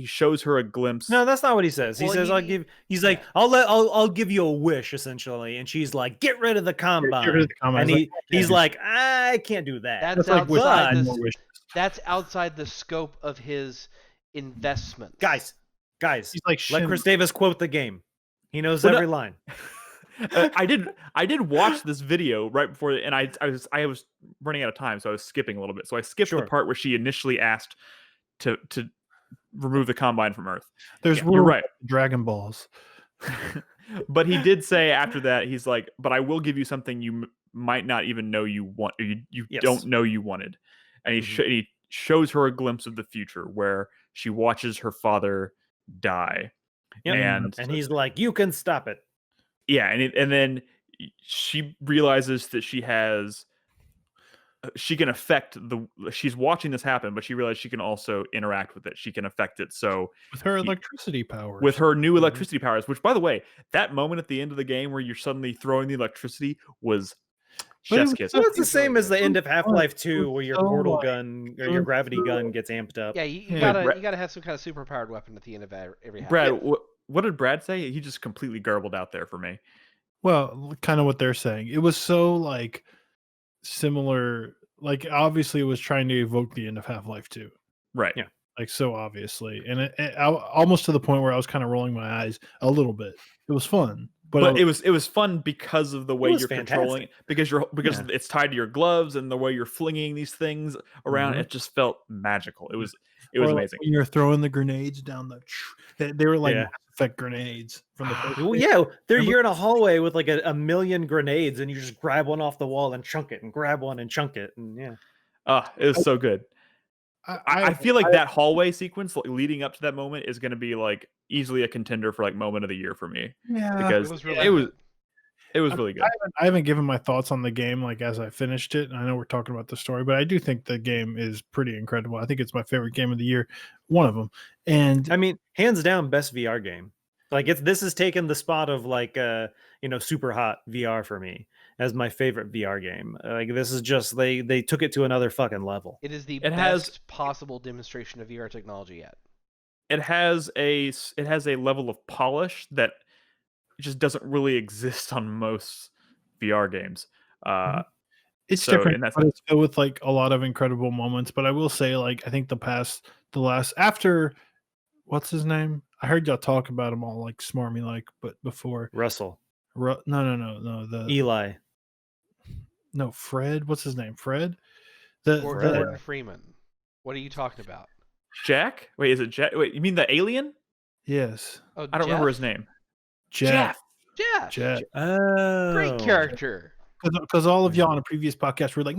shows her a glimpse. No, that's not what he says. He Well, says, I'll give you a wish, essentially. And she's like, get rid of the Combine. Get rid of the Combine. And It's he's like, I can't do that. That's like outside with- the that's outside the scope of his investment. Guys, He's like, let Chris Davis quote the game. He knows Well, every line. I did watch this video right before, and I was running out of time, so I was skipping a little bit. So I skipped the part where she initially asked to remove the Combine from Earth. There's You're right. Dragon Balls. But he did say after that, he's like, but I will give you something you might not even know you want, or you don't know you wanted. And he shows her a glimpse of the future where she watches her father die. Yep. And he's like, you can stop it. Yeah, and then she realizes that she can affect she's watching this happen, but she realized she can also interact with it. She can affect it. So With her electricity powers. with her new electricity powers, which, by the way, that moment at the end of the game where you're suddenly throwing the electricity was chef's kiss. So it's the same as the end of Half-Life 2, where your so portal like- gun or your gravity gun gets amped up. Yeah, you Yeah. gotta have some kind of super powered weapon at the end of every half. Brad, what did Brad say? He just completely garbled out there for me. Well, kind of what they're saying. It was so like similar. Like obviously, it was trying to evoke the end of Half-Life 2. Right. Yeah. Like so obviously, and it almost to the point where I was kind of rolling my eyes a little bit. It was fun, But it was fun because of the way was you're fantastic. controlling it, because it's tied to your gloves and the way you're flinging these things around. It just felt magical. It was or like amazing. when you're throwing the grenades down they were like Yeah. Mass Effect grenades from the first Well, game. yeah, you're in a hallway with like a million grenades, and you just grab one off the wall and chunk it, and grab one and chunk it, and yeah. It was so good. I feel like that hallway sequence leading up to that moment is going to be like easily a contender for like moment of the year for me, Yeah, because it was really it was really good. I haven't given my thoughts on the game like as I finished it. And I know we're talking about the story, but I do think the game is pretty incredible. I think it's my favorite game of the year, one of them. And I mean, hands down, best VR game. Like this has taken the spot of like super hot VR for me as my favorite VR game. Like this is just they took it to another fucking level. It is the It has- best possible demonstration of VR technology yet. It has a level of polish that just doesn't really exist on most VR games. it's So, different, in that but it's filled with like a lot of incredible moments. But I will say, like, I think after what's his name? I heard y'all talk about him all like smarmy like, but before Russell, no, the Eli, no Fred. What's his name? Fred. Gordon Freeman. What are you talking about? Jack? Wait, is it Jack? Wait, you mean the alien? Yes, Oh, I don't remember Jeff? his name. Jeff. Jeff. Oh, Great character. Because all of y'all on a previous podcast were like,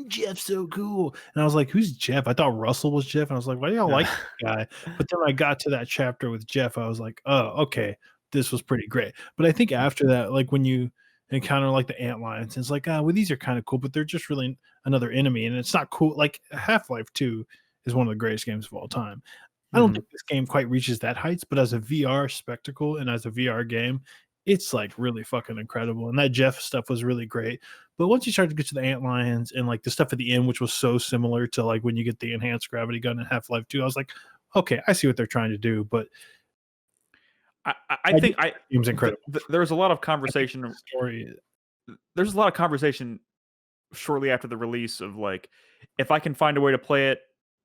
Jeff's so cool. And I was like, who's Jeff? I thought Russell was Jeff. And I was like, why do y'all like this guy? But then I got to that chapter with Jeff. I was like, oh, okay. This was pretty great. But I think after that, like when you encounter like the antlions, it's like, well, these are kind of cool, but they're just really another enemy. And it's not cool. Like Half-Life 2 is one of the greatest games of all time. I don't think this game quite reaches that heights, but as a VR spectacle and as a VR game, it's like really fucking incredible. And that Jeff stuff was really great. But once you start to get to the antlions and like the stuff at the end, which was so similar to like when you get the enhanced gravity gun in Half-Life 2, I was like, okay, I see what they're trying to do. But I think it was incredible. There was a lot of conversation. There's a lot of conversation shortly after the release of like, if I can find a way to play it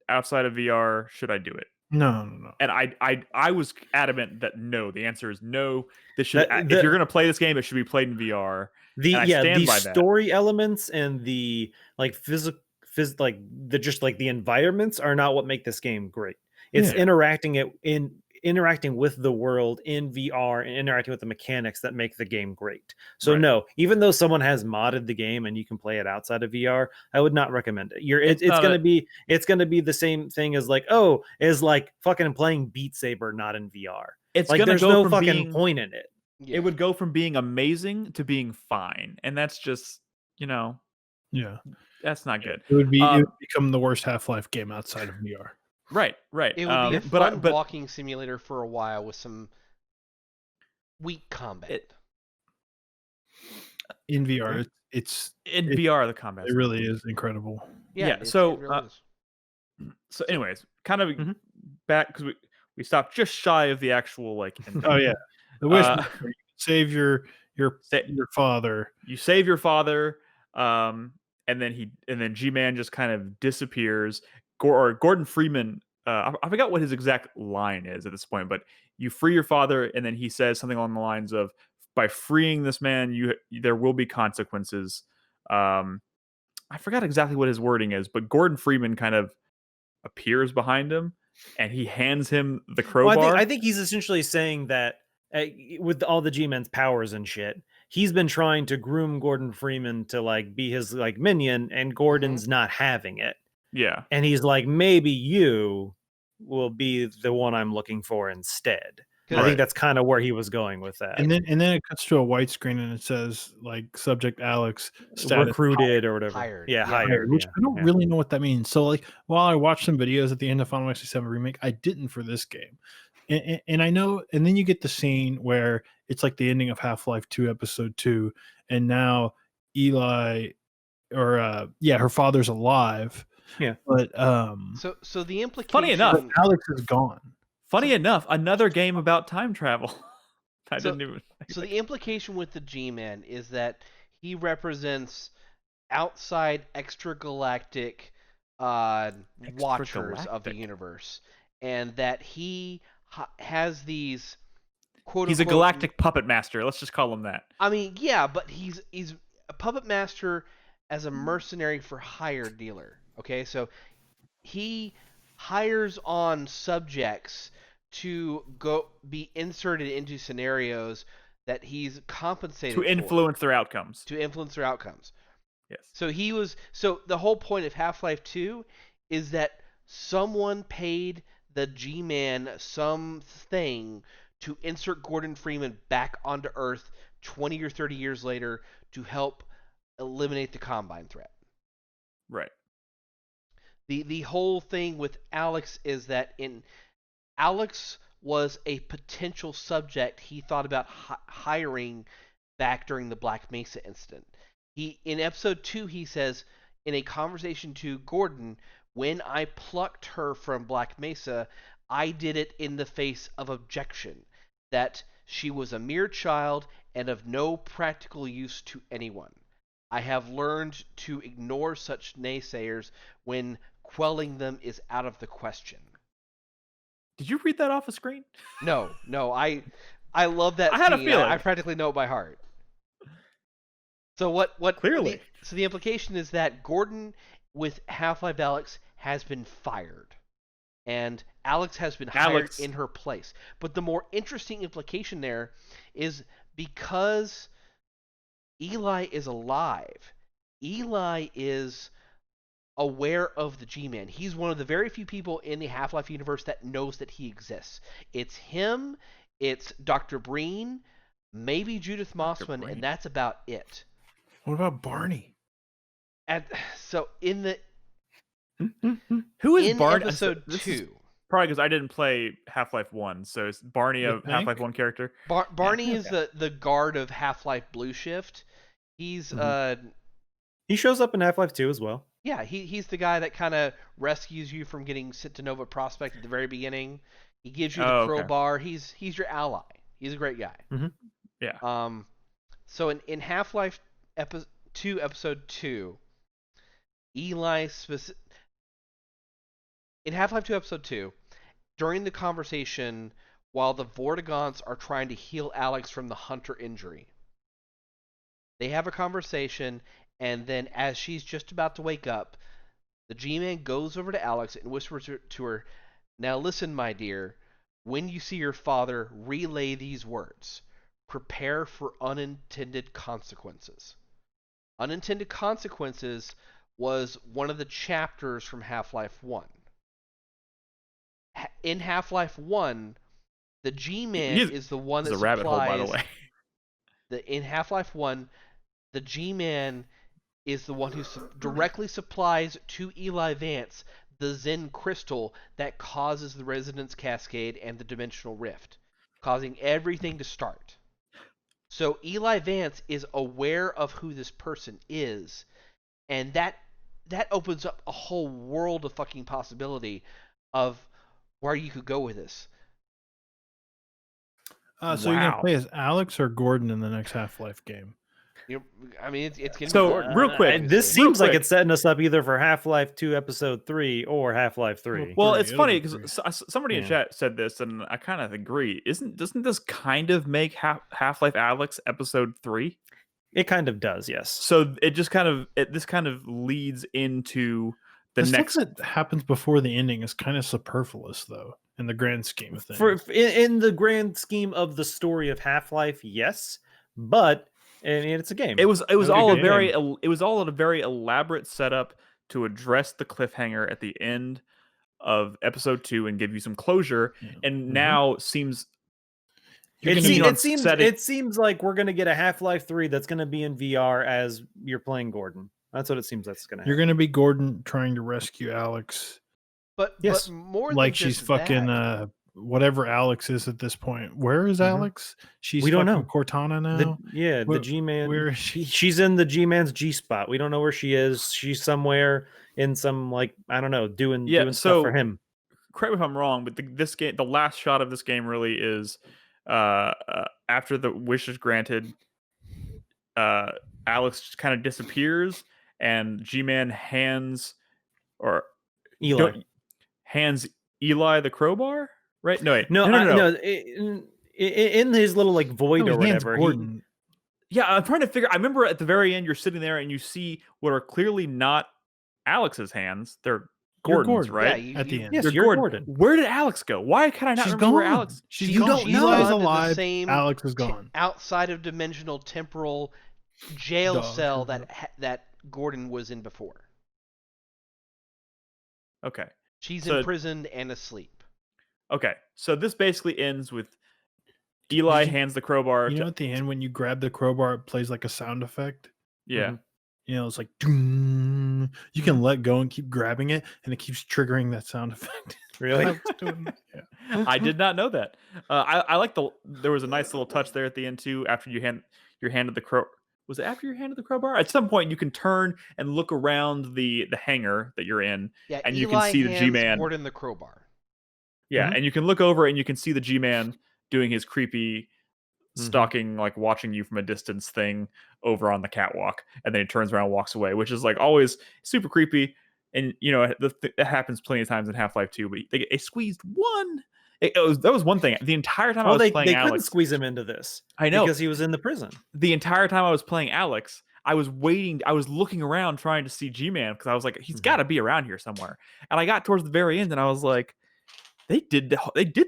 outside of VR, should I do it? No. And I was adamant that no. The answer is no. This should if you're going to play this game, it should be played in VR. The story elements and the like the environments are not what make this game great. It's interacting with the world in VR and interacting with the mechanics that make the game great. So no, even though someone has modded the game and you can play it outside of VR, I would not recommend it. It's gonna be the same thing as like fucking playing Beat Saber not in VR. It's like gonna there's go no from fucking point in it. Yeah. It would go from being amazing to being fine, and that's just that's not good. It would become the worst Half-Life game outside of VR. Right. It would be a fun walking simulator for a while with some weak combat. In VR, VR the combat. It really is incredible. Yeah. So, it really is. So, anyways, kind of back because we stopped just shy of the actual like. Oh yeah, the wish save your father. You save your father, and then G-Man just kind of disappears. Gordon Freeman, I forgot what his exact line is at this point, but you free your father, and then he says something along the lines of, "By freeing this man, there will be consequences." I forgot exactly what his wording is, but Gordon Freeman kind of appears behind him, and he hands him the crowbar. Well, I think he's essentially saying that with all the G-Men's powers and shit, he's been trying to groom Gordon Freeman to like be his like minion, and Gordon's not having it. Yeah. And he's like, maybe you will be the one I'm looking for instead. I think that's kind of where he was going with that. And then it cuts to a white screen and it says like subject Alyx recruited or whatever. Hired. Hired. Which I don't really know what that means. So like while I watched some videos at the end of Final Fantasy VII Remake, I didn't for this game. And I know, and then you get the scene where it's like the ending of Half-Life 2 episode 2, and now Eli her father's alive. Yeah. But so the implication, funny enough, Alyx is gone. Funny enough, another game about time travel. So the implication with the G-Man is that he represents outside extragalactic watchers of the universe, and that he has these quote. He's a galactic puppet master. Let's just call him that. I mean, yeah, but he's a puppet master as a mercenary for hire dealer. Okay, so he hires on subjects to go be inserted into scenarios that he's compensated to influence their outcomes. Yes. So the whole point of Half-Life 2 is that someone paid the G-Man something to insert Gordon Freeman back onto Earth 20 or 30 years later to help eliminate the Combine threat. Right. The whole thing with Alyx is that Alyx was a potential subject he thought about hiring back during the Black Mesa incident. In episode 2, he says in a conversation to Gordon, when I plucked her from Black Mesa, I did it in the face of objection, that she was a mere child and of no practical use to anyone. I have learned to ignore such naysayers when quelling them is out of the question. Did you read that off a screen? No. I love that. I had a feeling. I practically know it by heart. So what? Clearly. So the implication is that Gordon with Half-Life Alyx has been fired, and Alyx has been hired in her place. But the more interesting implication there is because Eli is alive. Eli is aware of the G-Man. He's one of the very few people in the Half-Life universe that knows that he exists. It's him, it's Dr. Breen, maybe Judith Mossman, and that's about it. What about Barney? And so in the Who is in Barney? episode This 2, is probably because I didn't play Half-Life 1, so is Barney a Half-Life 1 character? Barney is the guard of Half-Life Blue Shift. He's He shows up in Half-Life 2 as well. yeah, he's the guy that kind of rescues you from getting sent to Nova Prospect at the very beginning. He gives you the crowbar. Okay. He's your ally. He's a great guy. Yeah. So in Half-Life 2 episode 2, Eli in Half-Life 2 episode 2, during the conversation while the Vortigaunts are trying to heal Alyx from the Hunter injury, they have a conversation, and then as she's just about to wake up, the G-Man goes over to Alyx and whispers to her, "Now listen, my dear, when you see your father, relay these words. Prepare for unintended consequences." Unintended consequences was one of the chapters from Half-Life 1. In Half-Life 1, the G-Man is the one that supplies... rabbit hole, by the way. In Half-Life 1, the G-Man is the one who directly supplies to Eli Vance the Zen crystal that causes the Resonance Cascade and the Dimensional Rift, causing everything to start. So Eli Vance is aware of who this person is, and that opens up a whole world of fucking possibility of where you could go with this. So you're going to play as Alyx or Gordon in the next Half-Life game? I mean, it's going to so be Gordon. real quick. This seems like it's setting us up either for Half-Life 2 Episode 3 or Half-Life 3. Well, it's funny because somebody in chat said this, and I kind of agree. Doesn't this kind of make Half-Life Alyx Episode 3? It kind of does, yes. So it just this kind of leads into the next. Stuff that happens before the ending is kind of superfluous, though, in the grand scheme of things. In the grand scheme of the story of Half-Life, yes, but I mean, it's a game. It was all a very elaborate setup to address the cliffhanger at the end of episode 2 and give you some closure. Yeah. And now seems it seems like we're gonna get a Half-Life 3 that's gonna be in VR as you're playing Gordon. That's what it seems that's gonna happen. You're gonna be Gordon trying to rescue Alyx. But more like than she's just fucking that. Whatever Alyx is at this point. Where is Alyx? We don't know. Cortana now. The G-Man. Where is she? She's in the G-Man's G-spot. We don't know where she is. She's somewhere in some I don't know, doing stuff for him. Correct me if I'm wrong, but this game, the last shot of this game really is after the wish is granted. Alyx kind of disappears, and G-Man hands Eli the crowbar. Right? No, wait. No. In his little void or whatever. I'm trying to figure. I remember at the very end, you're sitting there and you see what are clearly not Alex's hands. They're Gordon's, right? Yeah, at the end. Yes, you're Gordon. Where did Alex go? Why can I not remember where Alyx? You don't know. Eli's alive. Alyx is gone. Outside of dimensional temporal jail cell that Gordon was in before. Okay. She's imprisoned and asleep. Okay, so this basically ends with Eli hands the crowbar. You know, at the end when you grab the crowbar, it plays like a sound effect. Yeah. Mm-hmm. You know, it's like you can let go and keep grabbing it, and it keeps triggering that sound effect. Really? Yeah. I did not know that. I like there was a nice little touch there at the end too. After you handed the crow. Was it after you handed the crowbar? At some point, you can turn and look around the hangar that you're in, and you can see the G-Man. Gordon the crowbar. Yeah, and you can look over and you can see the G-Man doing his creepy stalking, watching you from a distance thing over on the catwalk, and then he turns around and walks away, which is always super creepy. And that happens plenty of times in Half-Life 2, but they squeezed one. That was one thing. The entire time I was playing Alyx, they couldn't squeeze him into this. I know, because he was in the prison. The entire time I was playing Alyx, I was waiting. I was looking around trying to see G-Man because I was like, he's got to be around here somewhere. And I got towards the very end, and I was like, they did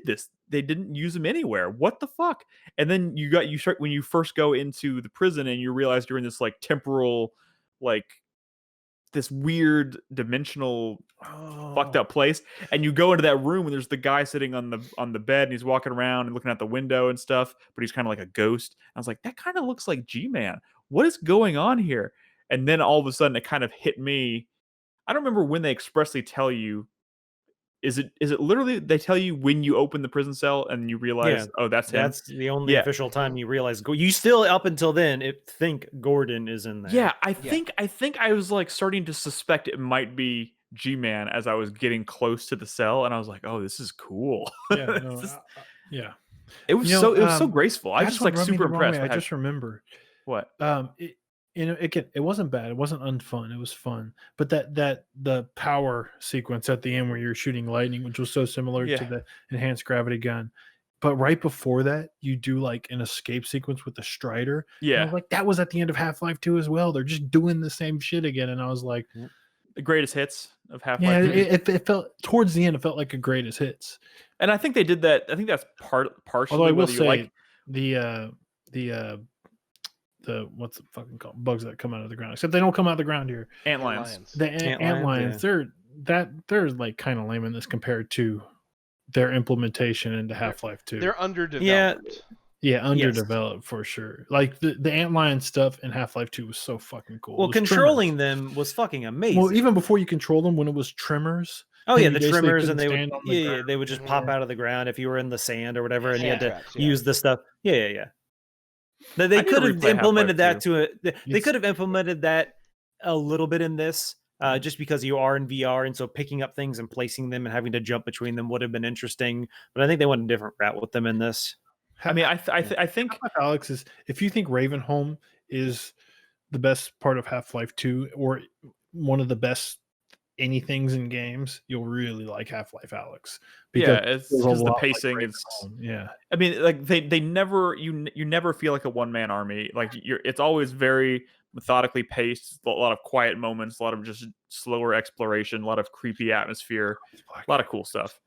this didn't use them anywhere. What the fuck? And then you start when you first go into the prison and you realize you're in this like temporal, like this weird dimensional fucked up place, and you go into that room and there's the guy sitting on the bed and he's walking around and looking out the window and stuff, but he's kind of like a ghost. I was like, that kind of looks like G-Man. What is going on here? And then all of a sudden it kind of hit me. I don't remember when they expressly tell you. Is it literally they tell you when you open the prison cell and you realize, oh, that's him? That's the only official time you realize. You still up until then think Gordon is in there. Yeah, I think I was like starting to suspect it might be G-Man as I was getting close to the cell, and I was like, oh, this is cool. Yeah, yeah. It was it was so graceful. I was just like super impressed. I just remembered what it wasn't bad. It wasn't unfun. It was fun. But that the power sequence at the end where you're shooting lightning, which was so similar to the enhanced gravity gun. But right before that, you do like an escape sequence with the Strider. Yeah. And I was like, that was at the end of Half-Life 2 as well. They're just doing the same shit again. And I was like, the greatest hits of Half-Life 2. It felt towards the end, it felt like a greatest hits. And I think they did that. I think that's partially. Although I will say the what's it fucking called? Bugs that come out of the ground. Except they don't come out of the ground here. Antlions. The antlions, they're like kind of lame in this compared to their implementation into Half-Life 2. They're underdeveloped. Yeah, underdeveloped for sure. Like the antlion stuff in Half-Life 2 was so fucking cool. Well, controlling them was fucking amazing. Well, even before you control them, when it was trimmers. Oh yeah, the trimmers, and they would just pop out of the ground if you were in the sand or whatever, and you had to use the stuff. Yeah. They could have implemented that they could have implemented that a little bit in this, just because you are in VR, and so picking up things and placing them and having to jump between them would have been interesting. But I think they went a different route with them in this. I mean, I think Alyx is, if you think Ravenholm is the best part of Half-Life 2 or one of the best anythings in games, you'll really like Half-Life Alyx. It's because the pacing is. Yeah, I mean, like they never you never feel like a one-man army. Like it's always very methodically paced. A lot of quiet moments, a lot of just slower exploration, a lot of creepy atmosphere, a lot of cool stuff.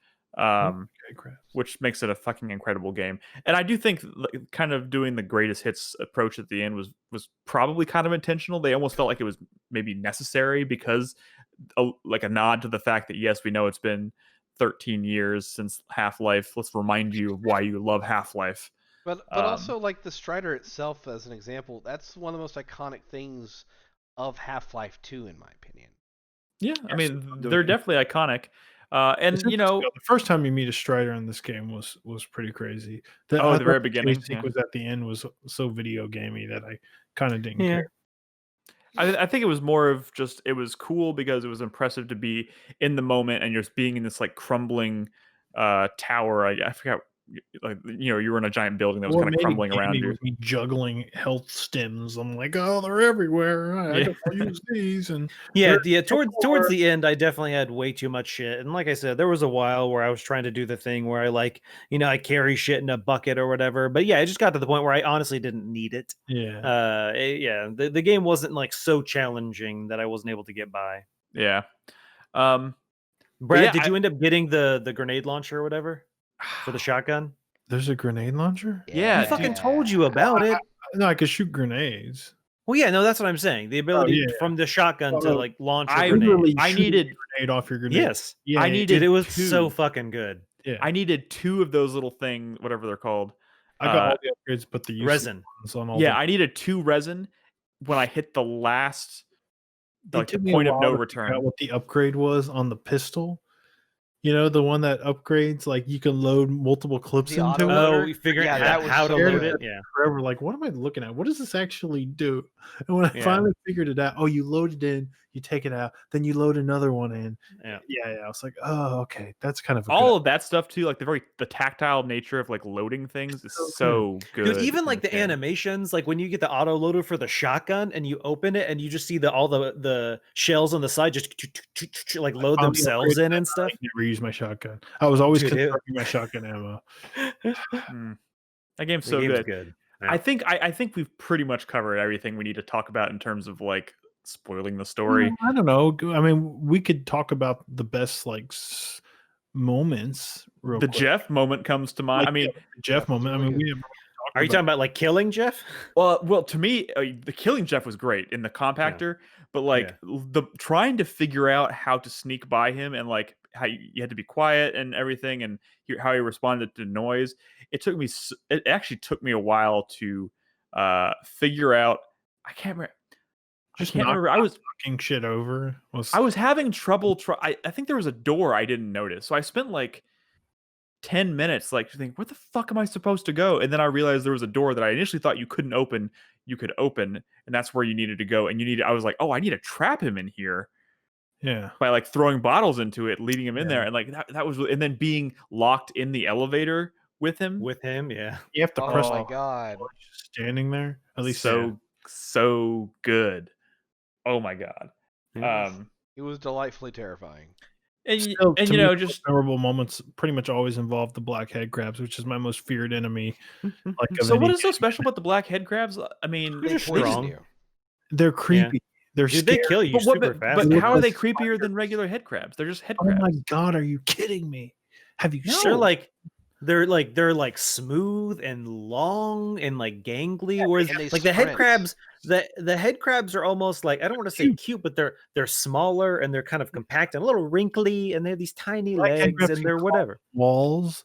Which makes it a fucking incredible game. And I do think kind of doing the greatest hits approach at the end was probably kind of intentional. They almost felt like it was maybe necessary because like a nod to the fact that, yes, we know it's been 13 years since Half-Life. Let's remind you of why you love Half-Life. But also like the Strider itself as an example, that's one of the most iconic things of Half-Life 2 in my opinion. Yeah, I mean, they're definitely iconic. And the first time you meet a Strider in this game was pretty crazy. The very beginning sequence at the end was so video gamey that I kind of didn't care. I think it was more of just it was cool because it was impressive to be in the moment and you're just being in this like crumbling tower. I forgot. Like you were in a giant building that was kind of crumbling around you. Me juggling health stims. I'm like, oh, they're everywhere. I can use these. And towards the end, I definitely had way too much shit. And like I said, there was a while where I was trying to do the thing where I carry shit in a bucket or whatever. But yeah, it just got to the point where I honestly didn't need it. Yeah. The game wasn't like so challenging that I wasn't able to get by. Yeah. Brad, did you end up getting the grenade launcher or whatever? For the shotgun? There's a grenade launcher? Yeah. I fucking told you about it. No, I could shoot grenades. Well, yeah, no, that's what I'm saying. The ability from the shotgun to like launch a grenade. I needed a grenade off your grenade. Yes. Yeah, I needed it was so fucking good. Yeah. I needed 2 of those little things, whatever they're called. I got all the upgrades, but the resin. On all I needed 2 resin when I hit the last the point of no return. What the upgrade was on the pistol. The one that upgrades, like you can load multiple clips into it. Oh, we figured out how to load it. Yeah. Forever, like, what am I looking at? What does this actually do? And when I finally figured it out, you load it in, you take it out, then you load another one in. Yeah. I was like, oh, okay, that's kind of all of that stuff too. Like the tactile nature of like loading things is so good. Dude, even like the animations, like when you get the auto loader for the shotgun and you open it and you just see all the shells on the side just like load themselves in and stuff. I never use my shotgun. I was always conserving my shotgun ammo. That game's so good. Yeah. I think we've pretty much covered everything we need to talk about in terms of like spoiling the story. I don't know. I mean, we could talk about the best like moments. Real The quick. Jeff moment comes to mind. Like, I mean, the Jeff moment. I mean, we haven't Are you talking about like killing Jeff? well, to me, the killing Jeff was great in the compactor, but like the trying to figure out how to sneak by him and like how you had to be quiet and everything, and how he responded to noise. It actually took me a while to figure out. I can't remember. I was knocking shit over. I was having trouble. I think there was a door I didn't notice, so I spent like 10 minutes like to think, where the fuck am I supposed to go? And then I realized there was a door that I initially thought you couldn't open. You could open, and that's where you needed to go. And I was like, oh, I need to trap him in here. Yeah. By like throwing bottles into it, leading him in there. And like that was, and then being locked in the elevator with him. Yeah. You have to press. Oh my god. Standing there. At least so good. Oh my god. It was delightfully terrifying. And Still, and to you me, know, the just memorable moments pretty much always involve the black head crabs, which is my most feared enemy. so what is so special about the black head crabs? I mean, They're strong. They're creepy. They're Dude, scary. they kill you super fast. But how are they like creepier than regular head crabs? They're just head Oh crabs. my god, are you kidding me? Have you They're like smooth and long and like gangly, whereas And they like the head sprint. crabs, the head crabs are almost like, I don't want to say cute, but they're smaller and they're kind of compact and a little wrinkly, and they have these tiny Black head legs crabs and can they're climb whatever. walls?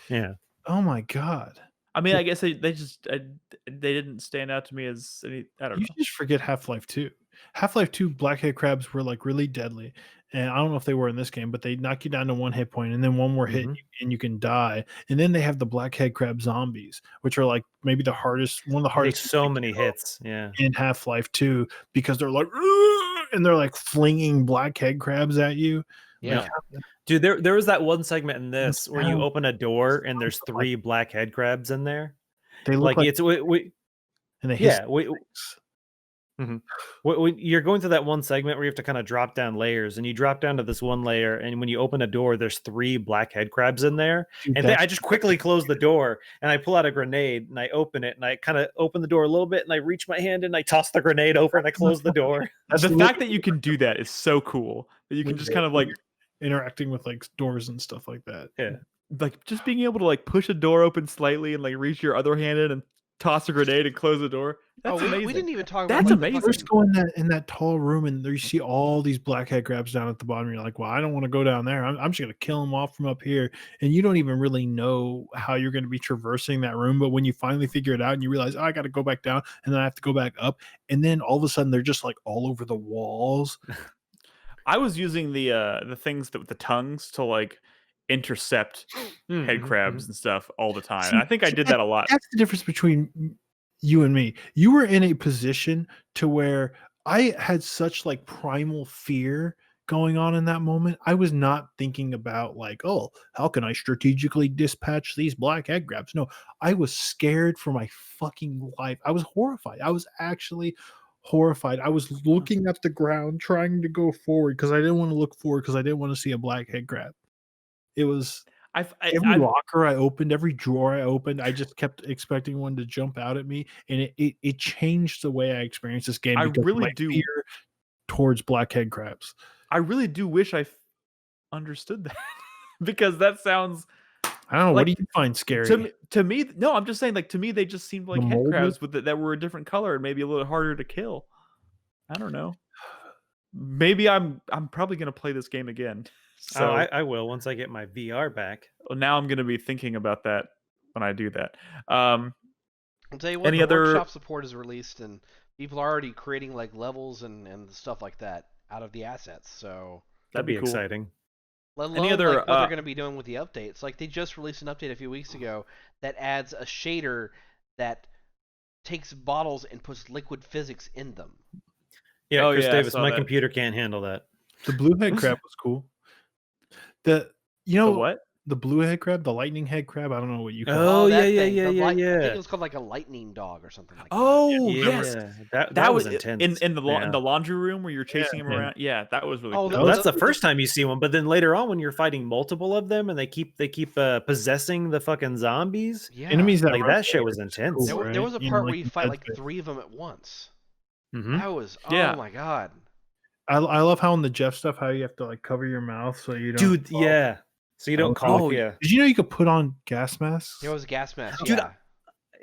Yeah. Oh my god. I mean, I guess they didn't stand out to me as any. I don't You know. just forget Half-Life 2. Half-Life 2 blackhead crabs were like really deadly. And I don't know if they were in this game, but they knock you down to 1 hit point and then one more hit and you can die. And then they have the blackhead crab zombies, which are like maybe one of the Take hardest so many hits. Yeah. in Half-Life 2 because they're like "Ugh!" and they're like flinging blackhead crabs at you. Yeah. Dude, there was that one segment in this where you open a door and there's 3 black head crabs in there. They look like it's and they hiss. When you're going through that one segment where you have to kind of drop down layers, and you drop down to this one layer, and when you open a door, there's 3 black head crabs in there. Dude, And I just quickly close the door, and I pull out a grenade, and I open it, and I kind of open the door a little bit, and I reach my hand, and I toss the grenade over, and I close the door. The fact that you can do that is so cool. That you can just kind of like interacting with like doors and stuff like that. Yeah. Like just being able to like push a door open slightly and like reach your other hand in and toss a grenade and close the door. That's amazing. We didn't even talk That's about amazing. First go in that tall room and there you see all these blackhead crabs down at the bottom. You're like, well, I don't want to go down there. I'm just gonna kill them off from up here. And you don't even really know how you're going to be traversing that room. But when you finally figure it out and you realize, oh, I got to go back down and then I have to go back up, and then all of a sudden they're just like all over the walls. I was using the things with the tongues to like intercept head crabs and stuff all the time. See, And I think I did that a lot. That's the difference between you and me. You were in a position to where I had such like primal fear going on in that moment. I was not thinking about like, oh, how can I strategically dispatch these black head crabs? No, I was scared for my fucking life. I was horrified. I was actually horrified. I was looking at the ground trying to go forward because I didn't want to look forward because I didn't want to see a black head crab. It was every locker I opened, every drawer I opened, I just kept expecting one to jump out at me, and it changed the way I experienced this game. I because really of my do fear towards blackhead crabs. I really do wish I understood that because that sounds. I don't know. Like, what do you find scary? To me, no, I'm just saying, like, to me, they just seemed like The head molded? crabs that were a different color and maybe a little harder to kill. I don't know. Maybe I'm probably gonna play this game again. So I will once I get my VR back. now I'm gonna be thinking about that when I do that. I'll tell you what, any the other workshop support is released, and people are already creating like levels and stuff like that out of the assets. So That'd be cool. exciting. let alone Any other, like, what they're going to be doing with the updates. Like they just released an update a few weeks ago that adds a shader that takes bottles and puts liquid physics in them. Yeah, Oh, Chris yeah, I Davis, saw my that. computer can't handle that. The blue head crab was cool. the what? The blue head crab, the lightning head crab. I don't know what you call it. Oh, that yeah, thing, yeah, the yeah, I think yeah. it was called like a lightning dog or something like Oh Yeah, yes, that was was intense. in the Yeah. in the laundry room where you're chasing him yeah. around. Yeah, that was really Oh, cool. Well, that's the first time you see one, but then later on, when you're fighting multiple of them and they keep possessing the fucking zombies, that. Yeah. Enemies that like run that shit was forward is intense. There, cool, there was a right? part know, where you fight Dead like Space. 3 of them at once. Mhm. That was Yeah. oh my god. I love how in the Jeff stuff, how you have to like cover your mouth so you don't. Dude, yeah. So you don't cough. Oh, Yeah. Did you know you could put on gas masks? It was a gas mask. Dude, Yeah.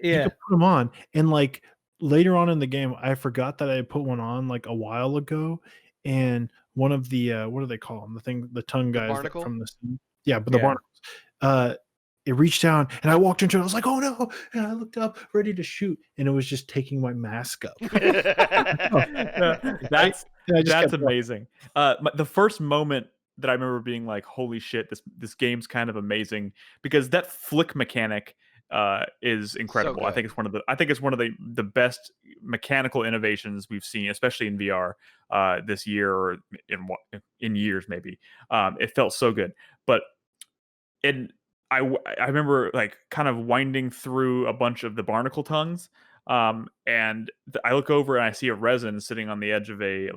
You Yeah. could put them on, and like later on in the game, I forgot that I put one on like a while ago, and one of the what do they call them? The tongue guys barnacle? from the yeah, but the Yeah. barnacles. It reached down, and I walked into it. I was like, "Oh no!" And I looked up, ready to shoot, and it was just taking my mask up. That's I just that's kept walking. amazing. The first moment that I remember being like, "Holy shit, this game's kind of amazing," because that flick mechanic is incredible. I good. think it's one of the best mechanical innovations we've seen, especially in VR this year or in years maybe. It felt so good, but and I remember like kind of winding through a bunch of the barnacle tongues. And I look over and I see a resin sitting on the edge of the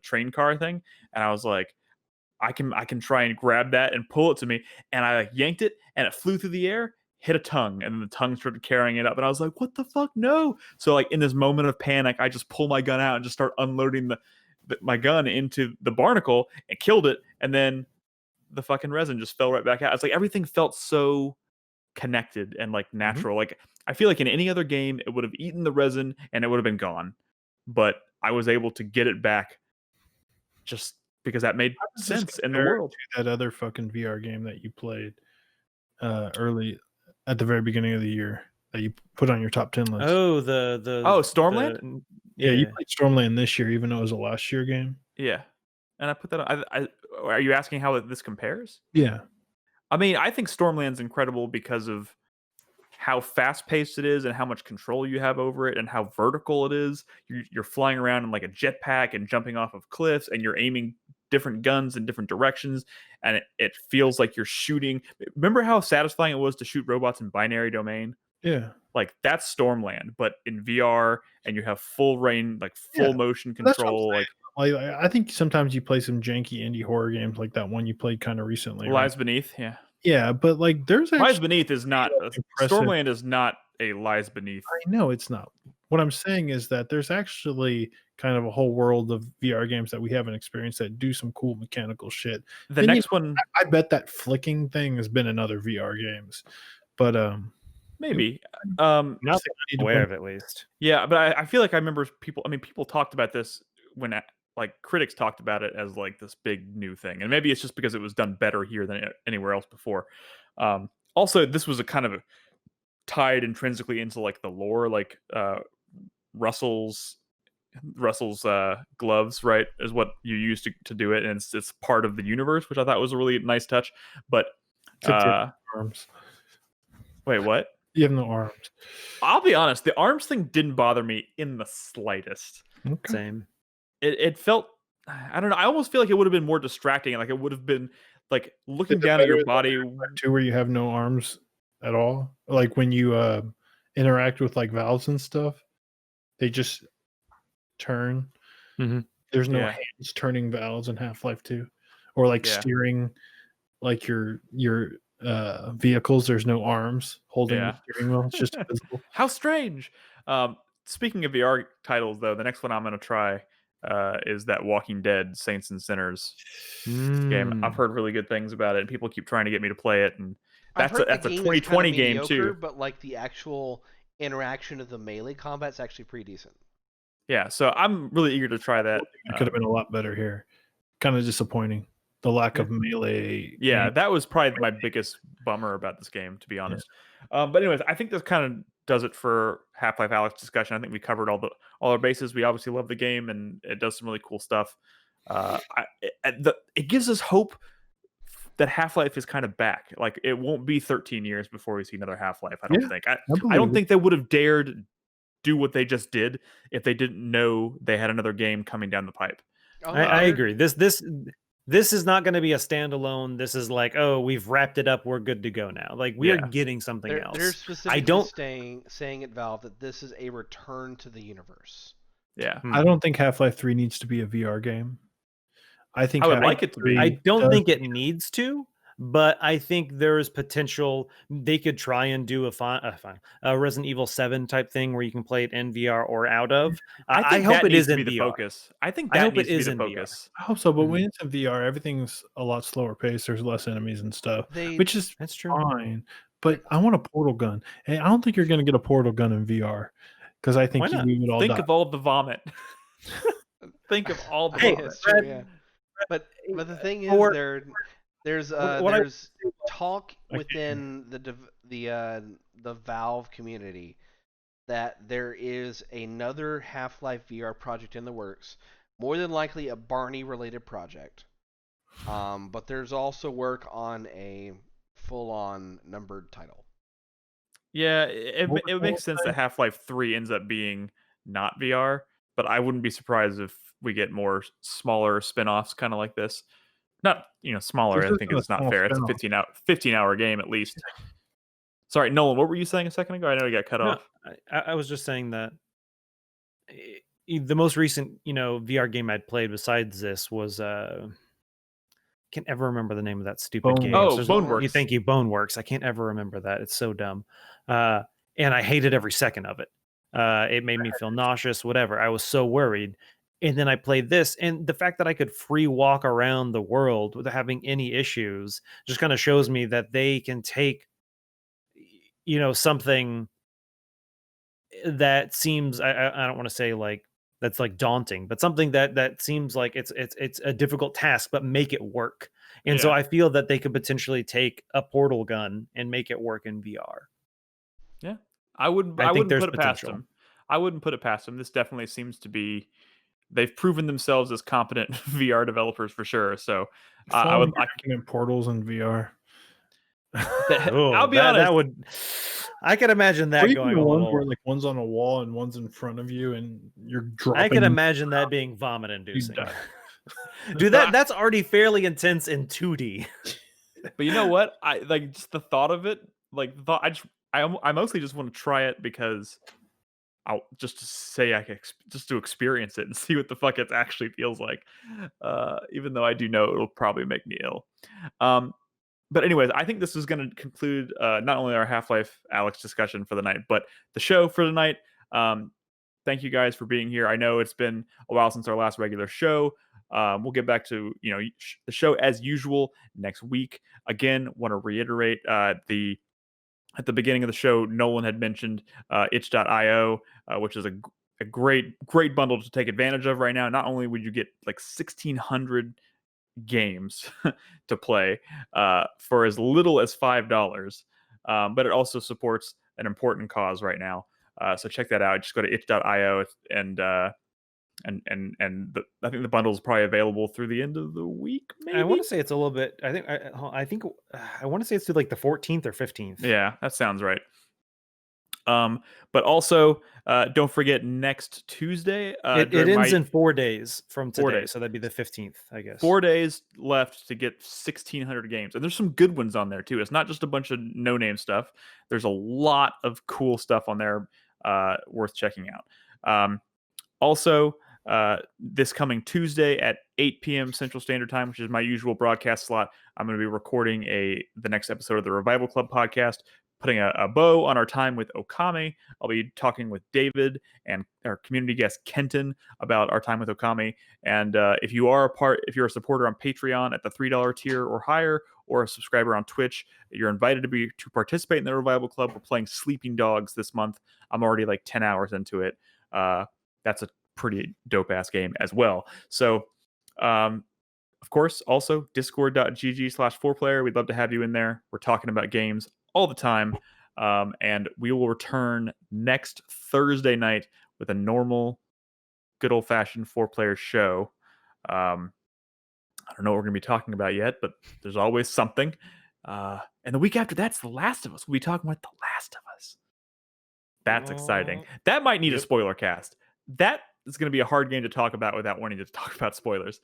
train car thing, and I was like, I can try and grab that and pull it to me, and I like yanked it, and it flew through the air, hit a tongue, and then the tongue started carrying it up, and I was like, what the fuck, no! So like in this moment of panic, I just pull my gun out and just start unloading my gun into the barnacle and killed it, and then the fucking resin just fell right back out. It's like everything felt so connected and like natural. Like I feel like in any other game, it would have eaten the resin and it would have been gone, but I was able to get it back just because that made sense in the world. To that other fucking VR game that you played early at the very beginning of the year that you put on your top 10 list. Oh, Stormland? Yeah, you played Stormland this year, even though it was a last year game. Yeah, and I put that on. Are you asking how this compares? Yeah. I mean, I think Stormland's incredible because of how fast-paced it is and how much control you have over it and how vertical it is. You're flying around in like a jetpack and jumping off of cliffs, and you're aiming different guns in different directions, and it feels like you're shooting. Remember how satisfying it was to shoot robots in binary domain? Yeah. Like that's Stormland, but in VR, and you have full range, like full motion control. Like I think sometimes you play some janky indie horror games like that one you played kind of recently. Lies right? Beneath, yeah. Yeah, but like there's Lies Beneath is not impressive. Stormland is not a Lies Beneath. I know it's not. What I'm saying is that there's actually kind of a whole world of VR games that we haven't experienced that do some cool mechanical shit. The And, next one, I bet that flicking thing has been in other VR games, but maybe. Not aware of at least. Yeah, but I feel like I remember people. I mean, people talked about this when like critics talked about it as like this big new thing, and maybe it's just because it was done better here than anywhere else before. Also, this was a kind of tied intrinsically into like the lore, like Russell's gloves, right, is what you use to do it, and it's part of the universe, which I thought was a really nice touch. But arms. Wait, what? You have no arms. I'll be honest, the arms thing didn't bother me in the slightest. Okay. Same. It felt, I don't know, I almost feel like it would have been more distracting. Like it would have been like looking down at your body. To where you have no arms at all? Like when you interact with like valves and stuff, they just turn. Mm-hmm. There's no Yeah. hands turning valves in Half-Life 2. Or like Yeah. steering like your vehicles, there's no arms holding Yeah. the steering wheel. It's just physical. How strange. Speaking of VR titles, though, the next one I'm going to try is that Walking Dead Saints and Sinners game. I've heard really good things about it, and people keep trying to get me to play it. And that's a 2020 game too. But like the actual interaction of the melee combat's actually pretty decent. Yeah, so I'm really eager to try that. It could have been a lot better here. Kind of disappointing. The lack of melee. Yeah, that was probably my biggest bummer about this game, to be honest. But anyways, I think this kind of does it for Half-Life Alyx discussion. I think we covered all our bases. We obviously love the game, and it does some really cool stuff. It gives us hope that Half-Life is kind of back. Like it won't be 13 years before we see another Half-Life. I don't think. I don't think they would have dared do what they just did if they didn't know they had another game coming down the pipe. I agree. This is not going to be a standalone. This is like, oh, we've wrapped it up. We're good to go now. Like we are getting something else. They're specifically saying at Valve that this is a return to the universe. Yeah. I don't think Half-Life 3 needs to be a VR game. I think I would like it to be. I don't think it needs to. but I think there is potential they could try and do a Resident Evil 7 type thing where you can play it in VR or out of. I think hope that it needs is to in be the VR. focus. I think I that hope needs it to be is the in VR. focus. I hope so, but Mhm. when it's in VR, everything's a lot slower paced. There's less enemies and stuff, They which is That's true. fine. But I want a portal gun, and I don't think you're going to get a portal gun in VR because I think Why not? we would all Think die. of all the vomit. Think of all the I mean, vomit. it's true, yeah. But the thing is, Or- there's what I- there's talk within the Valve community that there is another Half-Life VR project in the works, more than likely a Barney related project. But there's also work on a full-on numbered title. Yeah, it makes sense that Half-Life 3 ends up being not VR, but I wouldn't be surprised if we get more smaller spin-offs kind of like this. Not, smaller, This I think isn't a it's not small fair. It's a spin-off. 15-hour game at least. Sorry, Nolan, what were you saying a second ago? I know you got cut No, off. I was just saying that the most recent, VR game I'd played besides this was can't ever remember the name of that stupid game. Oh, There's Boneworks. Thank you, Boneworks. I can't ever remember that. It's so dumb. And I hated every second of it. It made me feel nauseous, whatever. I was so worried. And then I played this, and the fact that I could free walk around the world without having any issues just kind of shows me that they can take, something that seems, I don't want to say like that's like daunting, but something that seems like it's a difficult task, but make it work. And so Yeah. I feel that they could potentially take a portal gun and make it work in VR. Yeah. I wouldn't think put there's it past potential. them. I wouldn't put it past them. This definitely seems to be they've proven themselves as competent VR developers for sure. So I recommend portals in VR. I'll be honest. That would, I could imagine that Or even going the a ones little. where like one's on a wall and one's in front of you, and you're dropping. I can imagine that being vomit inducing. die. Dude, that's already fairly intense in 2D. But you know what? I like just the thought of it. Like the thought, I mostly just want to try it because I'll just to say just to experience it and see what the fuck it actually feels like. Even though I do know it'll probably make me ill. But anyways, I think this is going to conclude not only our Half-Life Alyx discussion for the night, but the show for the night. Thank you guys for being here. I know it's been a while since our last regular show. We'll get back to the show as usual next week. Again, want to reiterate at the beginning of the show, Nolan had mentioned itch.io, which is a great bundle to take advantage of right now. Not only would you get like 1,600 games to play for as little as $5, but it also supports an important cause right now. So check that out. Just go to itch.io and I think the bundle is probably available through the end of the week. Maybe I want to say it's a little bit. I think I want to say it's to like the 14th or 15th. Yeah, that sounds right. But also, don't forget next Tuesday. It ends in 4 days from today, 4 days. so that'd be the 15th, I guess. 4 days left to get 1,600 games, and there's some good ones on there too. It's not just a bunch of no-name stuff. There's a lot of cool stuff on there worth checking out. Also, this coming Tuesday at 8 p.m. Central Standard Time, which is my usual broadcast slot, I'm going to be recording the next episode of the Revival Club podcast, putting a bow on our time with Okami. I'll be talking with David and our community guest Kenton about our time with Okami. And if you're a supporter on Patreon at the $3 tier or higher, or a subscriber on Twitch, you're invited to participate in the Revival Club. We're playing Sleeping Dogs this month. I'm already like 10 hours into it. That's a pretty dope ass game as well. So, of course, also discord.gg/4player. We'd love to have you in there. We're talking about games all the time. And we will return next Thursday night with a normal, good old fashioned 4-player show. I don't know what we're going to be talking about yet, but there's always something. And the week after that's The Last of Us. We'll be talking about The Last of Us. That's exciting. That might need a spoiler cast. That is going to be a hard game to talk about without wanting to talk about spoilers.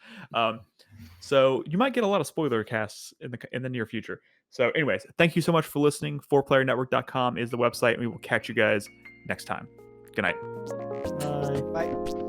So you might get a lot of spoiler casts in the near future. So anyways, thank you so much for listening. 4playernetwork.com is the website, and we will catch you guys next time. Good night. Bye. Bye.